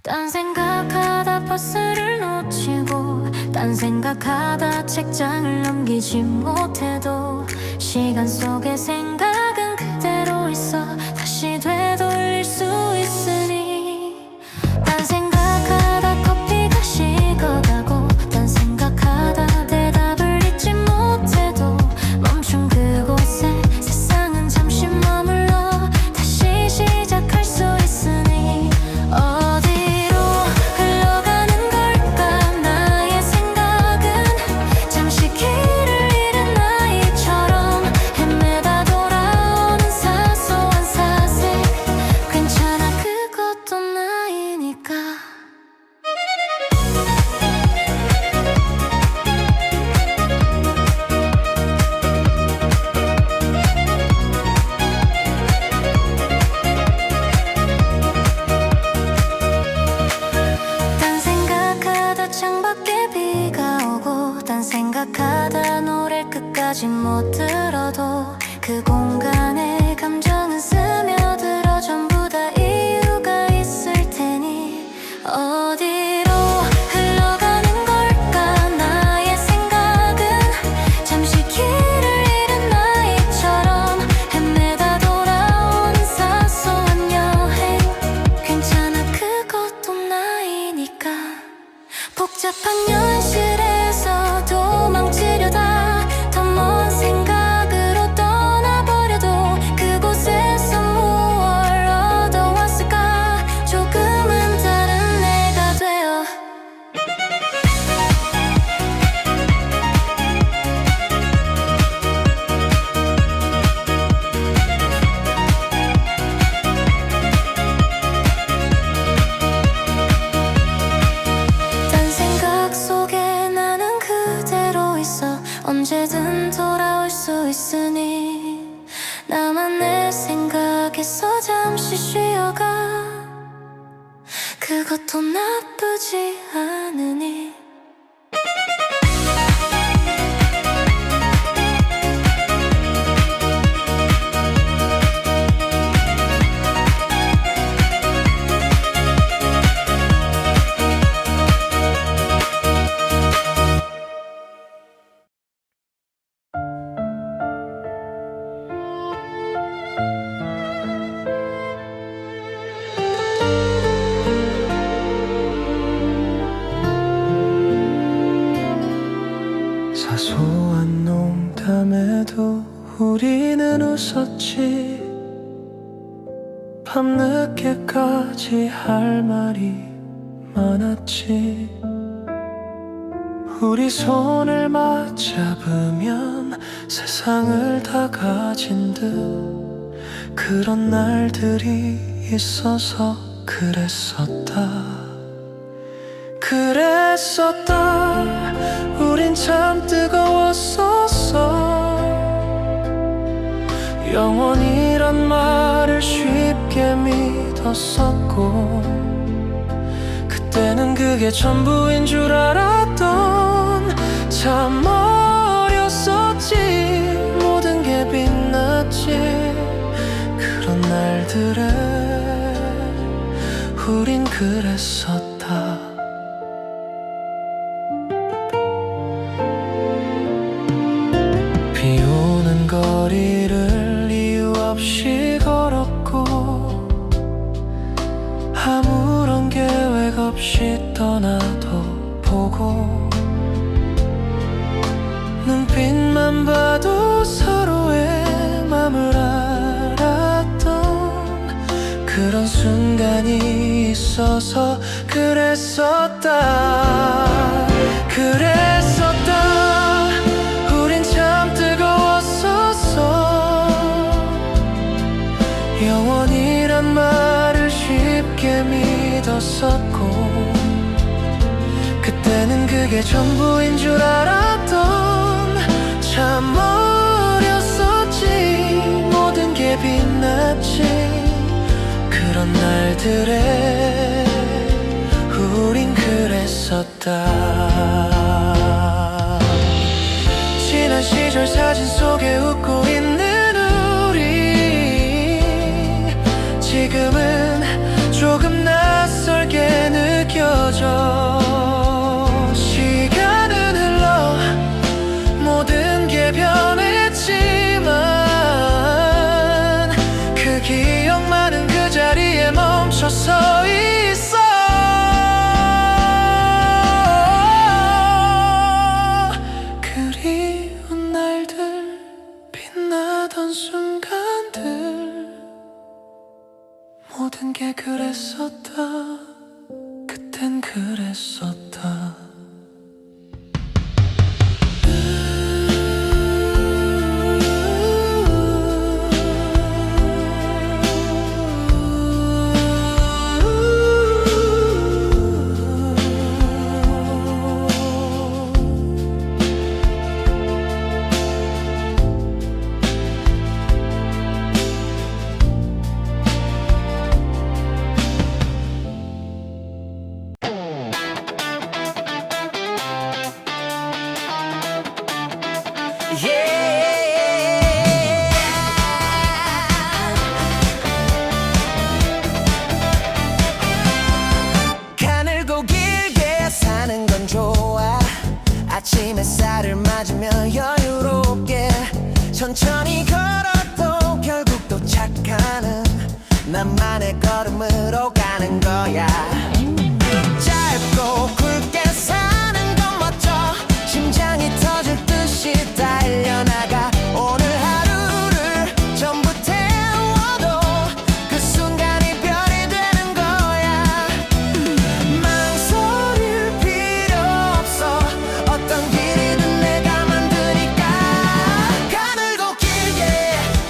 딴 생각하다 버스를 놓치고 딴 생각하다 책장을 넘기지 못해도 시간 속에 생각은 그대로 있어 다시 되돌릴 수 있으니. 딴 생각하다 커피가 식어가고 딴 생각하다 대답을 잊지 못해도 멈춘 그곳에 세상은 잠시 머물러 다시 시작할 수 있으니. 어디로 흘러가는 걸까 나의 생각은 잠시 길을 잃은 나이처럼 헤매다 돌아오는 사소한 사색. 괜찮아 그것도 나이니까. 딴 생각하다 창밖에 비가 오고 딴 생각하다 노래 끝까지 못 들어도 그 공간에 감정은 스며들어 전부 다 이유가 있을 테니. 어디로 흘러가는 걸까 나의 생각은 잠시 길을 잃은 나이처럼 헤매다 돌아오는 사소한 여행. 괜찮아 그것도 나이니까. 복잡한 현실에서 도망치려다 더 먼 생각으로 떠나버려도 그곳에서 무얼 얻어왔을까. 조금은 다른 내가 되어 딴 생각 속에 사소한 농담에도 우리는 웃었지. 밤늦게까지 할 말이 많았지. 우리 손을 맞잡으면 세상을 다 가진 듯 그런 날들이 있어서 그랬었다. 그랬었다. 우린 참 뜨거웠었어. 영원이란 말을 쉽게 믿었었고, 그때는 그게 전부인 줄 알았던, 참 어렸었지. 모든 게 빛났지. 그런 날들에 우린 그랬었다. 비 오는 거리를 이유 없이 걸었고, 아무런 계획 없이 떠나도 보고, 눈빛만 봐도 서로의 맘을 알았던 그런 순간이 있어서 그랬었다. 그랬었다. 우린 참 뜨거웠었어. 영원이란 말을 쉽게 믿었었고, 그때는 그게 전부인 줄 알았던, 참 어렸었지. 모든 게 빛났지. 그런 날들에 우린 그랬었다. 지난 시절 사진 속에 웃고 있는 우리, 지금은 조금 낯설게 느껴져. 시간은 흘러 모든 게 변했지만 그 기억만은 그 자리에 멈춰서 있어. 그리운 날들, 빛나던 순간들, 모든 게 그랬었다. 그땐 그랬었다. 가늘고 길게 사는 건 좋아. 아침 햇살을 맞으며 여유롭게 천천히 걸어도 결국 도착하는 나만의 걸음으로 가는 거야. 짧고 굵게 사는 건 멋져. 심장이 터질 듯이 달려나가. 오늘 하루를 전부 태워도 그 순간이 별이 되는 거야. 망설일 필요 없어. 어떤 길이든 내가 만드니까. 가늘고 길게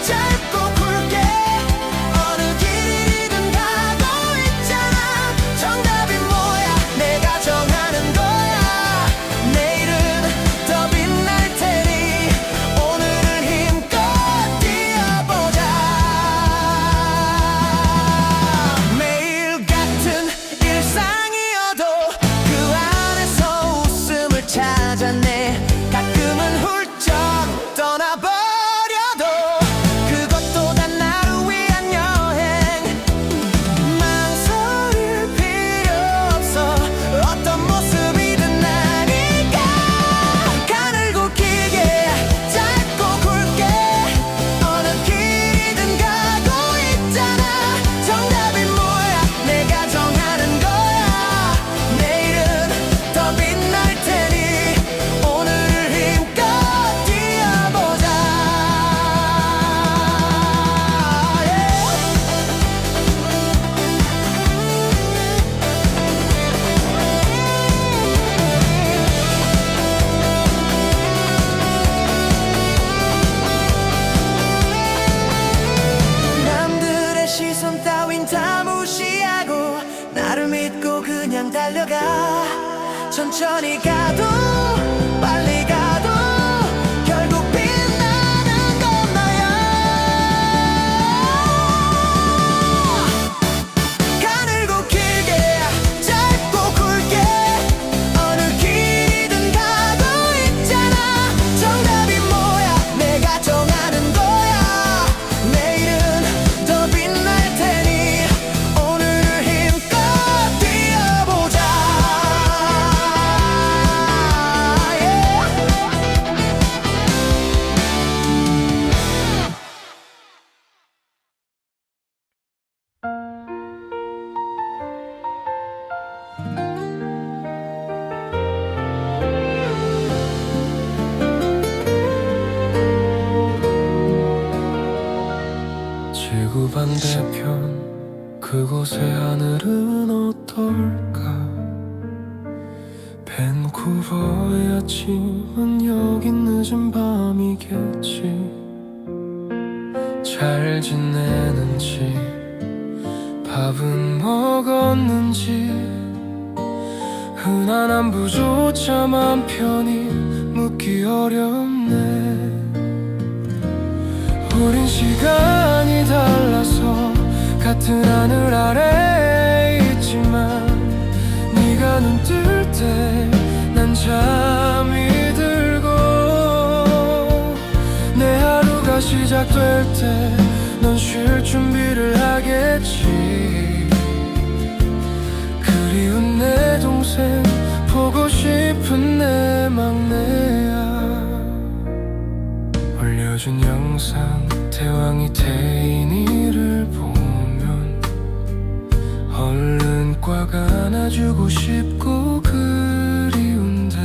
짧고 굵게 어느 길이든 가고 있잖아. 천천히 가도 빨리 가도 결국 빛나는 건 나야. 가늘고 길게 짧고 굵게 어느 길이든 가고 있잖아. 정답이 뭐야 내가 정하는 거야. 내일은 더 빛날 테니 오늘을 힘껏 뛰어보자. 지구 반대편 그곳의 하늘은 어떨까. 밴쿠버의 아침은 여긴 늦은 밤이겠지. 잘 지내는지 밥은 먹었는지 흔한 안부조차 맘 편히 묻기 어렵네. 우린 시간이 달라서 같은 하늘 아래 있지만 네가 눈 뜰 때 난 잠이 들고 내 하루가 시작될 때 넌 쉴 준비를 하겠지. 그리운 내 동생 보고 싶은 내 막내야. 올려준 영상 대왕이 태인이를 보면 얼른 꽉 안아주고 싶고 그리운데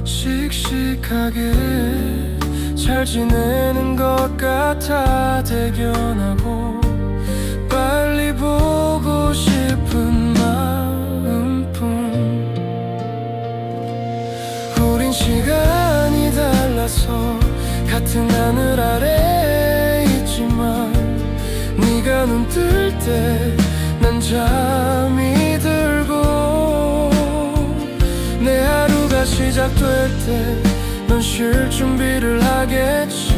씩씩하게 잘 지내는 것 같아 대견하고 빨리 보고 싶은 마음뿐. 우린 시간이 달라서 같은 하늘 아래 있지만 네가 눈 뜰 때 난 잠이 들고 내 하루가 시작될 때 넌 쉴 준비를 하겠지.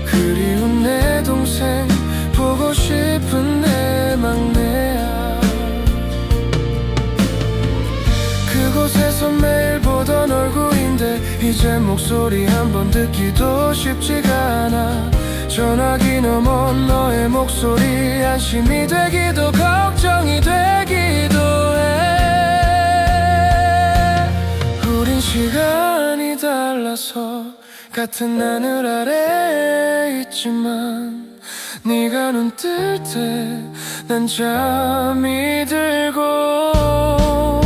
그리운 내 동생 보고 싶은 내 막내야. 그곳에서 매일 보던 얼굴인데 이제 목소리 한 번 듣기도 쉽지가 않아. 전화기 넘어 너의 목소리 안심이 되기도 걱정이 되기도 해. 우린 시간이 달라서 같은 하늘 아래 있지만 네가 눈 뜰 때 난 잠이 들고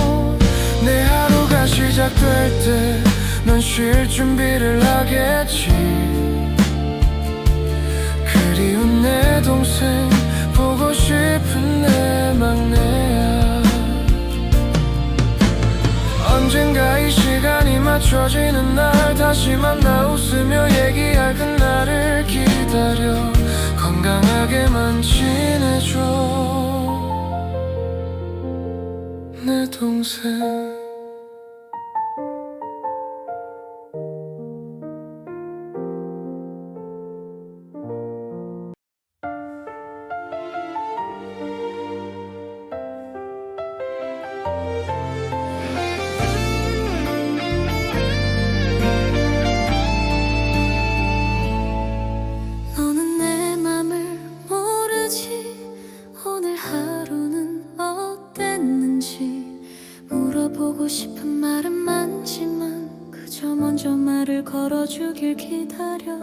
내 하루가 시작될 때 넌 쉴 준비를 하겠지. 그리운 내 동생 보고 싶은 내 막내야. 언젠가 이 시간이 맞춰지는 날 다시 만나 웃으며 얘기할 그날을 기다려 건강하게만 지내줘 내 동생. 너는 내 맘을 모르지. 오늘 하루는 어땠는지 물어보고 싶은 말은 많지만 그저 먼저 말을 걸어주길 기다려.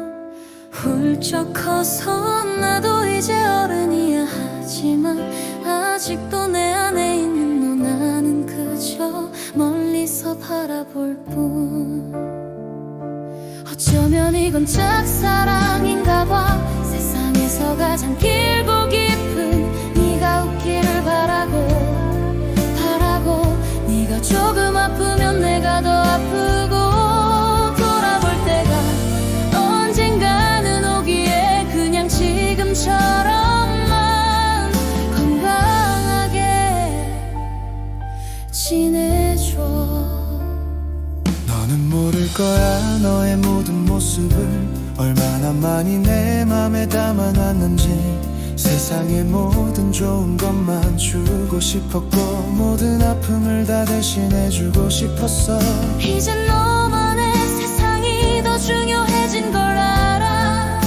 훌쩍 커서 나도 이제 어른이야 하지만 아직도 내 안에 있는 너 나는 그저 멀리서 바라볼 뿐. 어쩌면 이건 짝사랑인가 봐. 세상에서 가장 길고 깊은 네가 웃기를 바라고 네가 조금 아프면 내가 더 아프고 돌아볼 때가 언젠가는 오기에 그냥 지금처럼만 건강하게 지내줘. 너는 모를 거야 너의 모든 모습을 얼마나 많이 내 맘에 담아놨는지. 세상의 모든 좋은 것만 주고 싶었고 모든 아픔을 다 대신해주고 싶었어. 이젠 너만의 세상이 더 중요해진 걸 알아.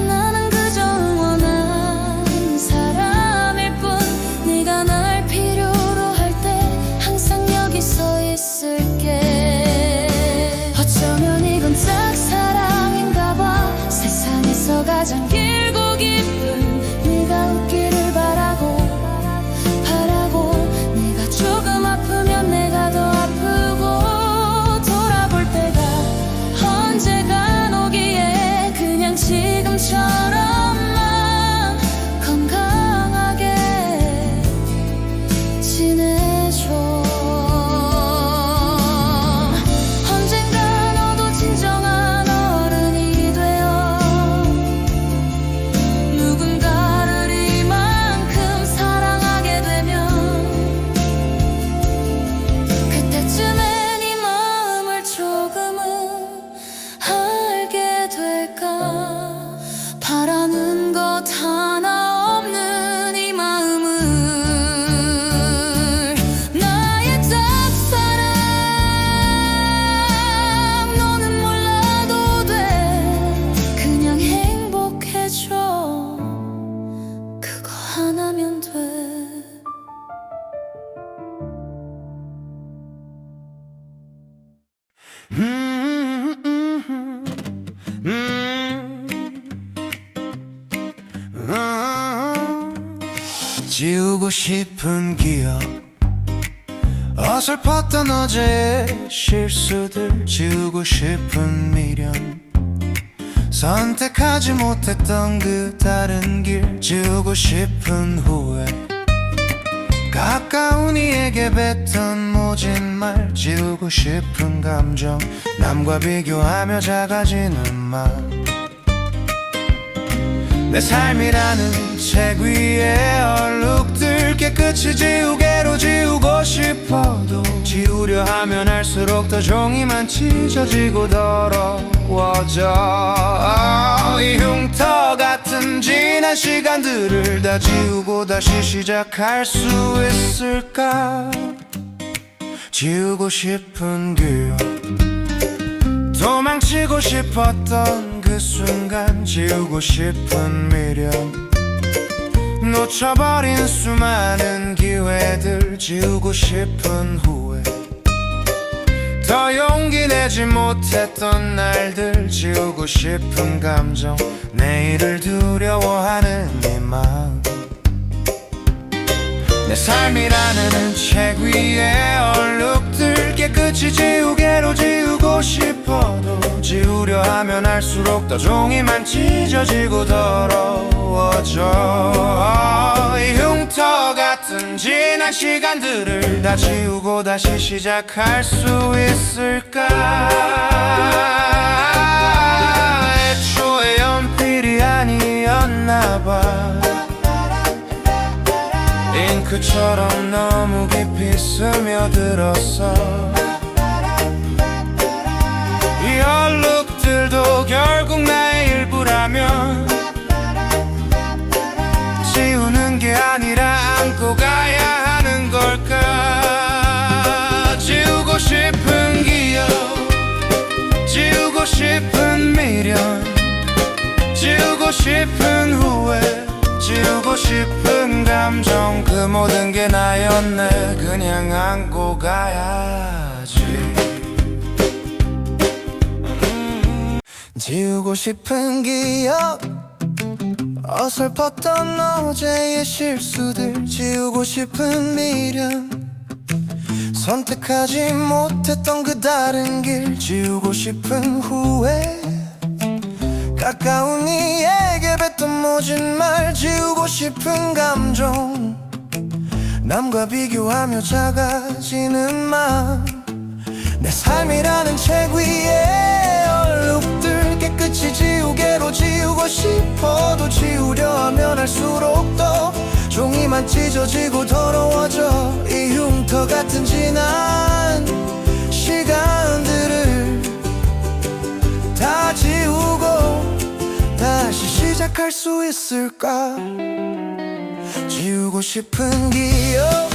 나는 그저 응원한 사람일 뿐. 네가 날 필요로 할 때 항상 여기 서 있을게. 어쩌면 이건 짝사랑인가 봐. 세상에서 가장 길고 깊은 네가 웃기를 바라고 네가 조금 아프면 내가 더 아프고 돌아볼 때가 언제간 오기에 그냥 지금처럼만 건강하게 지내줘. 언젠가 너도 진정한 어른이 되어 누군가를 이만큼 사랑하게 되면 그때쯤에 네 마음을 조금은 알게 될까. 바라는 것 하나 없는 이 마음을 나의 짝사랑. 너는 몰라도 돼. 그냥 행복해져. 그거 하나면 돼. 지우고 싶은 기억 어설펐던 어제의 실수들 지우고 싶은 미련 선택하지 못했던 그 다른 길 지우고 싶은 후회 가까운 이에게 뱉던 모진 말 지우고 싶은 감정 남과 비교하며 작아지는 마음 내 삶이라는 책 위에 얼룩들 깨끗이 지우개로 지우고 싶어도 지우려 하면 할수록 더 종이만 찢어지고 더러워져. 이 흉터 같은 지난 시간들을 다 지우고 다시 시작할 수 있을까. 지우고 싶은 기억 도망치고 싶었던 그 순간 지우고 싶은 미련 놓쳐버린 수많은 기회들 지우고 싶은 후회 더 용기 내지 못했던 날들 지우고 싶은 감정 내일을 두려워하는 이 마음 내 삶이라는 책 위에 얼룩들 깨끗이 지우개로 지우고 싶어도 지우려 하면 할수록 더 종이만 찢어지고 더러워져. 이 흉터 같은 지난 시간들을 다 지우고 다시 시작할 수 있을까. 애초에 연필이 아니었나 봐. 잉크처럼 너무 깊이 스며들었어. 이 얼룩들도 결국 나의 일부라면 지우는 게 아니라 안고 가야 하는 걸까. 지우고 싶은 기억 지우고 싶은 미련 지우고 싶은 후회 지우고 싶은 감정 그 모든 게 나였네. 그냥 안고 가야지. 지우고 싶은 기억 어설펐던 어제의 실수들 지우고 싶은 미련 선택하지 못했던 그 다른 길 지우고 싶은 후회 가까운 이에게 뱉던 모진 말 지우고 싶은 감정 남과 비교하며 작아지는 마음 내 삶이라는 책 위에 얼룩들 깨끗이 지우개로 지우고 싶어도 지우려 하면 할수록 더 종이만 찢어지고 더러워져. 이 흉터 흉터 같은 지난 시간들을 다 지우고 다시 시작할 수 있을까? 지우고 싶은 기억,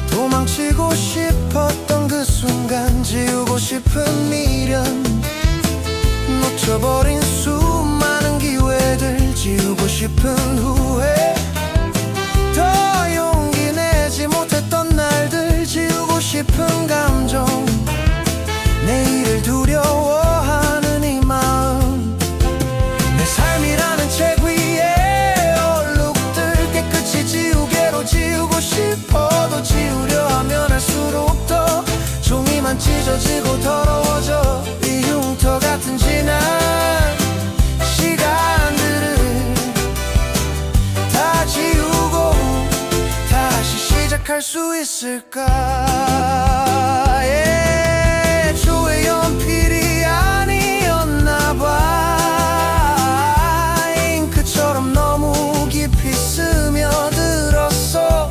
도망치고 싶었던 그 순간, 지우고 싶은 미련, 놓쳐버린 수많은 기회들, 지우고 싶은 후회, 더 용기 내지 못했던 날들, 지우고 싶은 감정, 내일을 두려워하는 이 마음. 내 삶이라는 책 위에 얼룩들 깨끗이 지우개로 지우고 싶어도 지우려 하면 할수록 더 종이만 찢어지고 더러워져. 이 흉터 같은 지난 시간들을 다 지우고 다시 시작할 수 있을까? 애초에 연필이 아니었나봐. 잉크처럼 너무 깊이 스며들었어.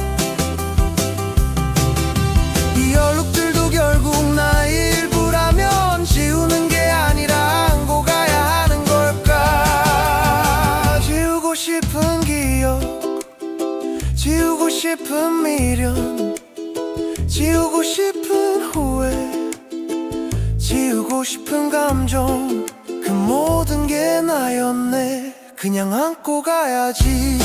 이 얼룩들도 결국 나의 일부라면 지우는 게 아니라 안고 가야 하는 걸까? 지우고 싶은 기억, 지우고 싶은 미련, 지우고 싶은 후회, 지우고 싶은 감정, 그 모든 게 나였네. 그냥 안고 가야지.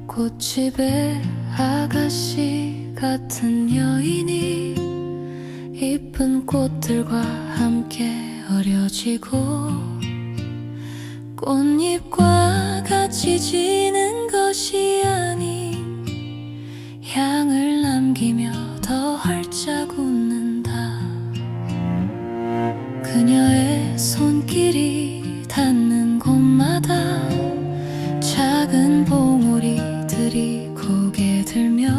꽃집에 아가씨 같은 여인이 이쁜 꽃들과 함께 어려지고 꽃잎과 같이 지는 것이 아닌 향을 남기며 더 활짝 웃는다. 그녀의 손길이 닿는 곳마다 작은 봉우리들이 고개 들며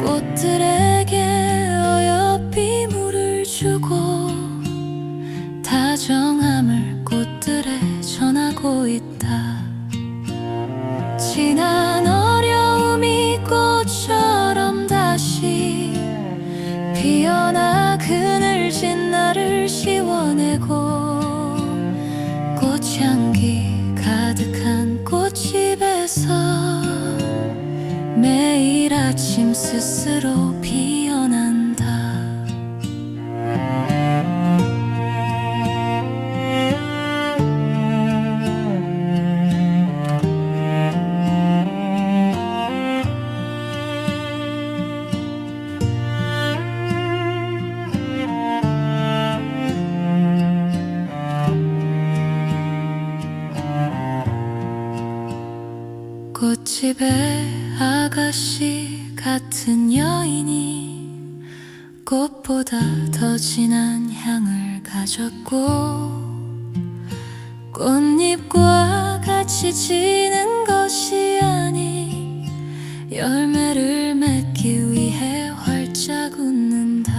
꽃들에게 어여삐 물을 주고 다정함을 꽃들에 전하고 있다. 지난 어려움이 꽃처럼 다시 피어나 그늘진 나를 시원해고 꽃향기 가득한 꽃집에서 매일 아침 스스로 피어난다. 꽃집에 아가씨 같은 여인이 꽃보다 더 진한 향을 가졌고 꽃잎과 같이 지는 것이 아닌 열매를 맺기 위해 활짝 웃는다.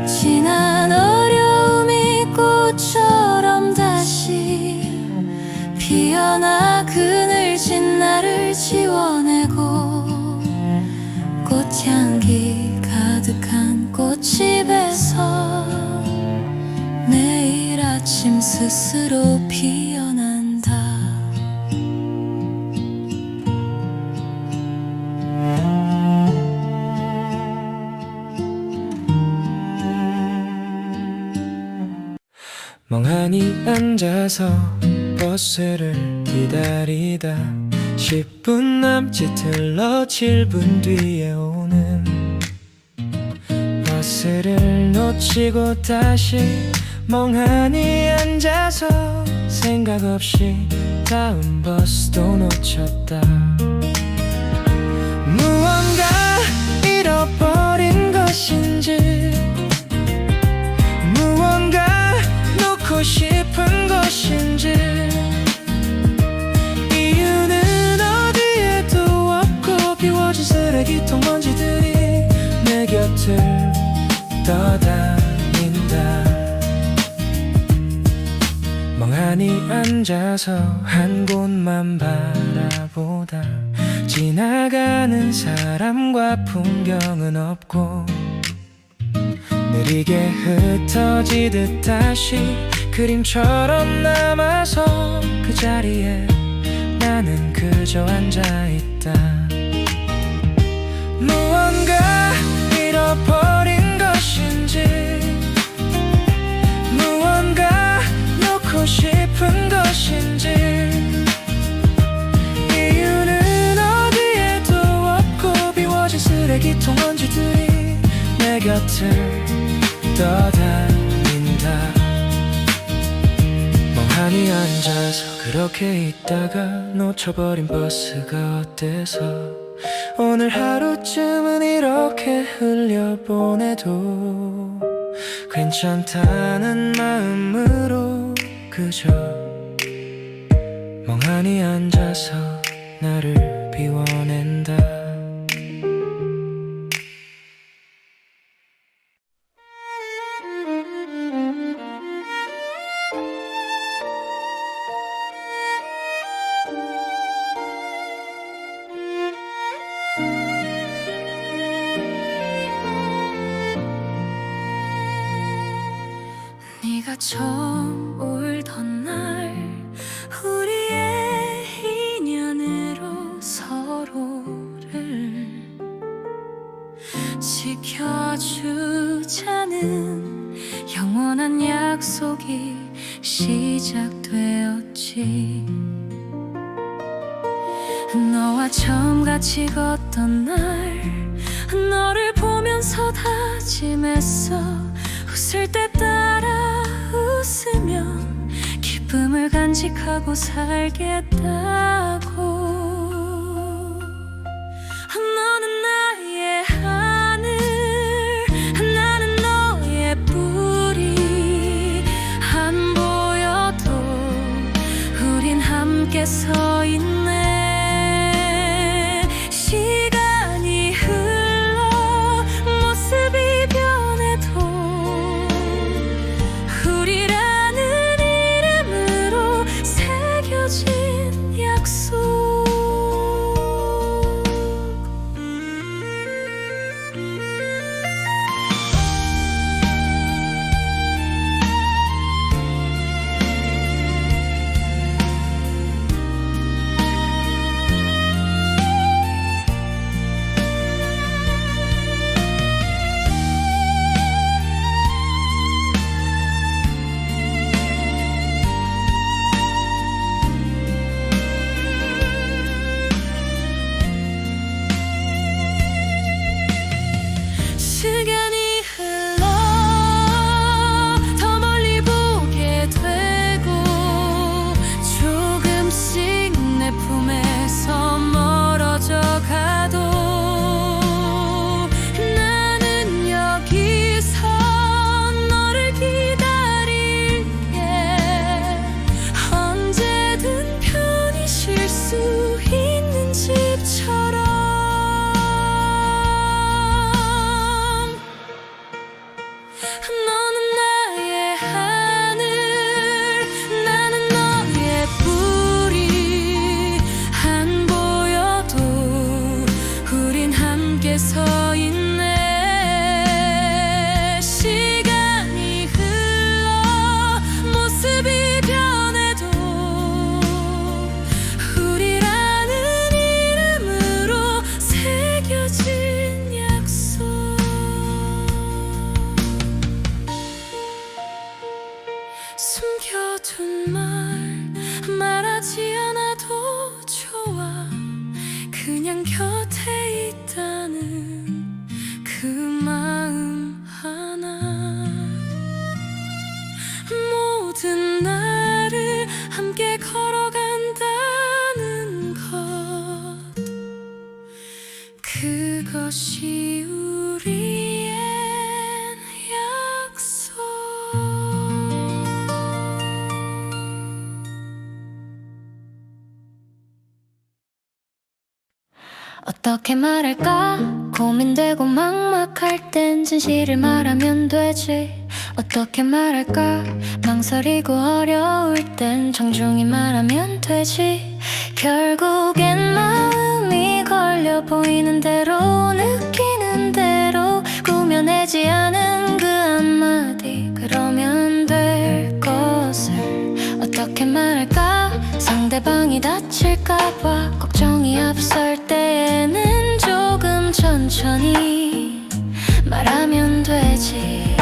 지난 어려움이 꽃처럼 다시 피어나 그늘진 나를 지워내고 꽃향기 가득한 꽃집에서 매일 아침 스스로 피어난다. 멍하니 앉아서 버스를 기다리다 10분 남짓 흘러 7분 뒤에 오는 버스를 놓치고 다시 멍하니 앉아서 생각 없이 다음 버스도 놓쳤다. 무언가 잃어버린 것인지 무언가 놓고 싶은 것인지 이유는 어디에도 없고 비워진 쓰레기통 먼지들이 내 곁을 떠다닌다. 멍하니 앉아서 한 곳만 바라보다 지나가는 사람과 풍경은 없고 느리게 흩어지듯 다시 그림처럼 남아서 그 자리에 나는 그저 앉아있다. 무언가 잃어버린 것인지 무언가 놓고 싶은 것인지 이유는 어디에도 없고 비워진 쓰레기통 먼지들이 내 곁을 떠다닌다. 멍하니 앉아서 그렇게 있다가 놓쳐버린 버스가 어때서 오늘 하루쯤은 이렇게 흘려보내도 괜찮다는 마음으로 그저 멍하니 앉아서 나를 비워낸다. 네가 처음 울던 날 우리의 인연으로 서로를 지켜주자는 영원한 약속이 시작되었지. 너와 처음 같이 걷던 날 너를 보면서 다짐했어. 웃을 때 따라 웃으면 기쁨을 간직하고 살겠다고. 너는 나의 하늘, 나는 너의 뿌리. 안 보여도 우린 함께 서 있네. 시간이 흘러 모습이 변해도 우리라는 이름으로 새겨진 약속. 시간이 흘러 더 멀리 보게 되고 조금씩 내 품에서 멀어져 가도 나는 여기서 너를 기다릴게. 언제든 편히 쉴 수 있는 집처럼. 너는 나의 하늘, 나는 너의 뿌리. 안 보여도 우린 함께 서 있네. 시간이 흘러 모습이 변해도 우리라는 이름으로 새겨진 약속. 숨겨둔 말 말하지 않아도 좋아. 그냥 곁에 있다는 그 마음 하나. 어떻게 말할까 고민되고 막막할 땐 진실을 말하면 되지. 어떻게 말할까 망설이고 어려울 땐 정중히 말하면 되지. 결국엔 마음이 걸려 보이는 대로 느끼는 대로 꾸며내지 않은 그 한마디 그러면 될 것을 어떻게 말할까 상대방이 다칠까봐 걱정이 앞설 때에는 조금 천천히 말하면 되지.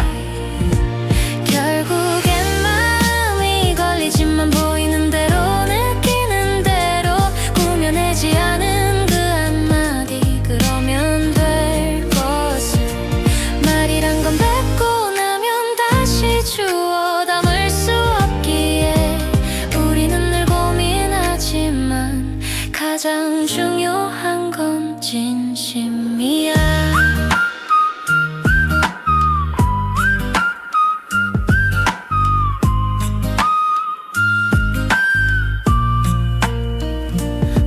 결국엔 마음이 걸리지만 보이는 대로 느끼는 대로 꾸며내지 않은 그 한마디 그러면 될 것을 말이란 건 뱉고 나면 다시 주워 담을 수 없기에 우리는 늘 고민하지만 가장 중요한 건 진심이야.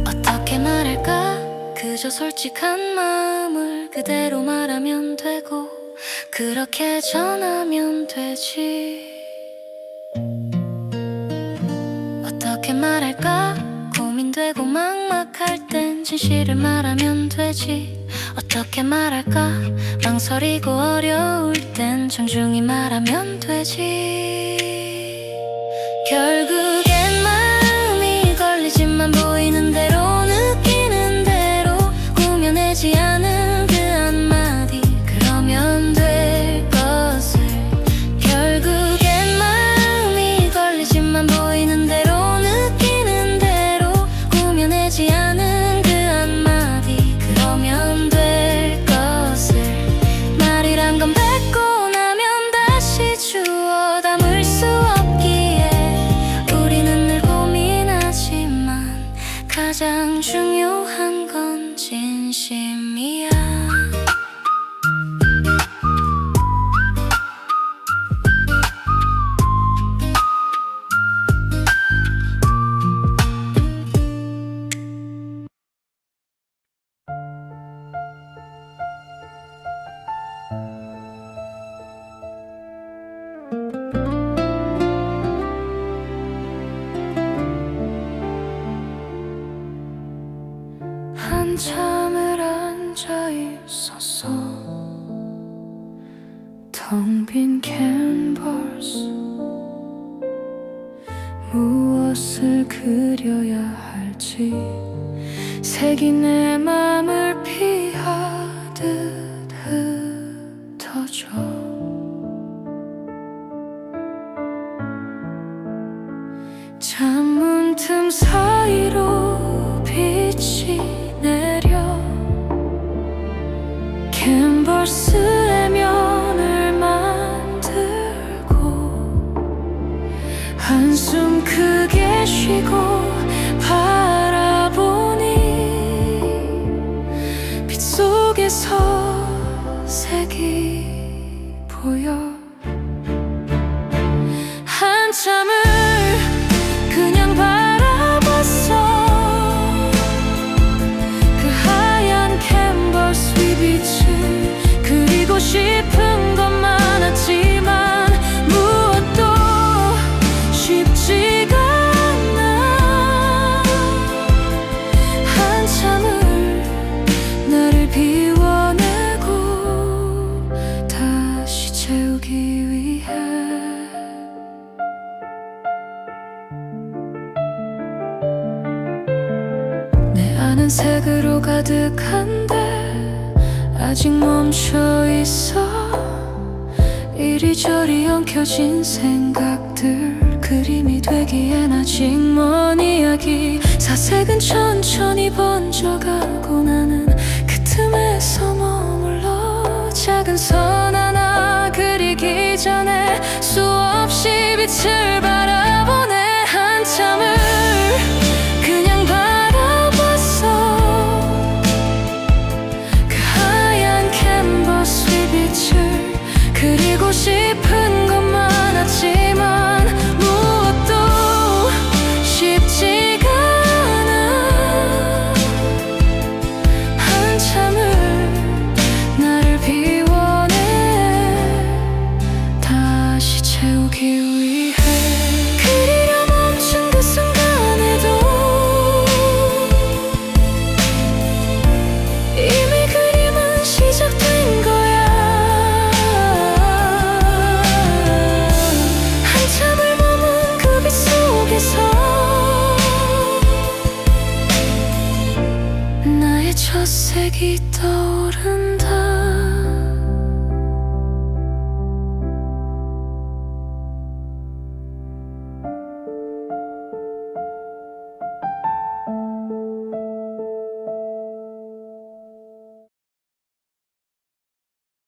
어떻게 말할까 그저 솔직한 마음을 그대로 말하면 되고 그렇게 전하면 되지. 어떻게 말할까 고민되고 막막할 땐 진실을 말하면 되지. 어떻게 말할까 망설이고 어려울 땐 정중히 말하면 되지. 결국엔 마음이 걸리지만 보이는 대로 느끼는 대로 꾸며내지 않은 그 한마디 그러면 될 것을 결국엔 마음이 걸리지만 보이는 대로 느끼는 대로 꾸며내지 않은 그 한마디 그러면 될 것을 말이란 건 뱉고 나면 다시 주워 담을 수 없기에 우리는 늘 고민하지만 가장 중요한 건 진심이야. 한참을 앉아 있었어. 텅 빈 캔버스 무엇을 그려야 할지 색이 내 맘을 피하듯 흩어져. 창문 틈 사이로 빛이 내려 캔버스의 면을 만들고 한숨 크게 쉬고 바라보니 빛 속에서 색이 보여. 한참을 그냥 바라봤어. 그 하얀 캔버스 위 빛을 그리고 싶은 건 많았지만 무엇도 쉽지가 않아. 한참을 나를 비워내고 다시 채우기 위해 내 안은 색으로 가득한데 아직 멈춰 있어. 이리저리 엉켜진 생각들 그림이 되기엔 아직 먼 이야기. 사색은 천천히 번져가고 나는 그 틈에서 머물러 작은 선 하나 그리기 전에 수없이 빛을 봐.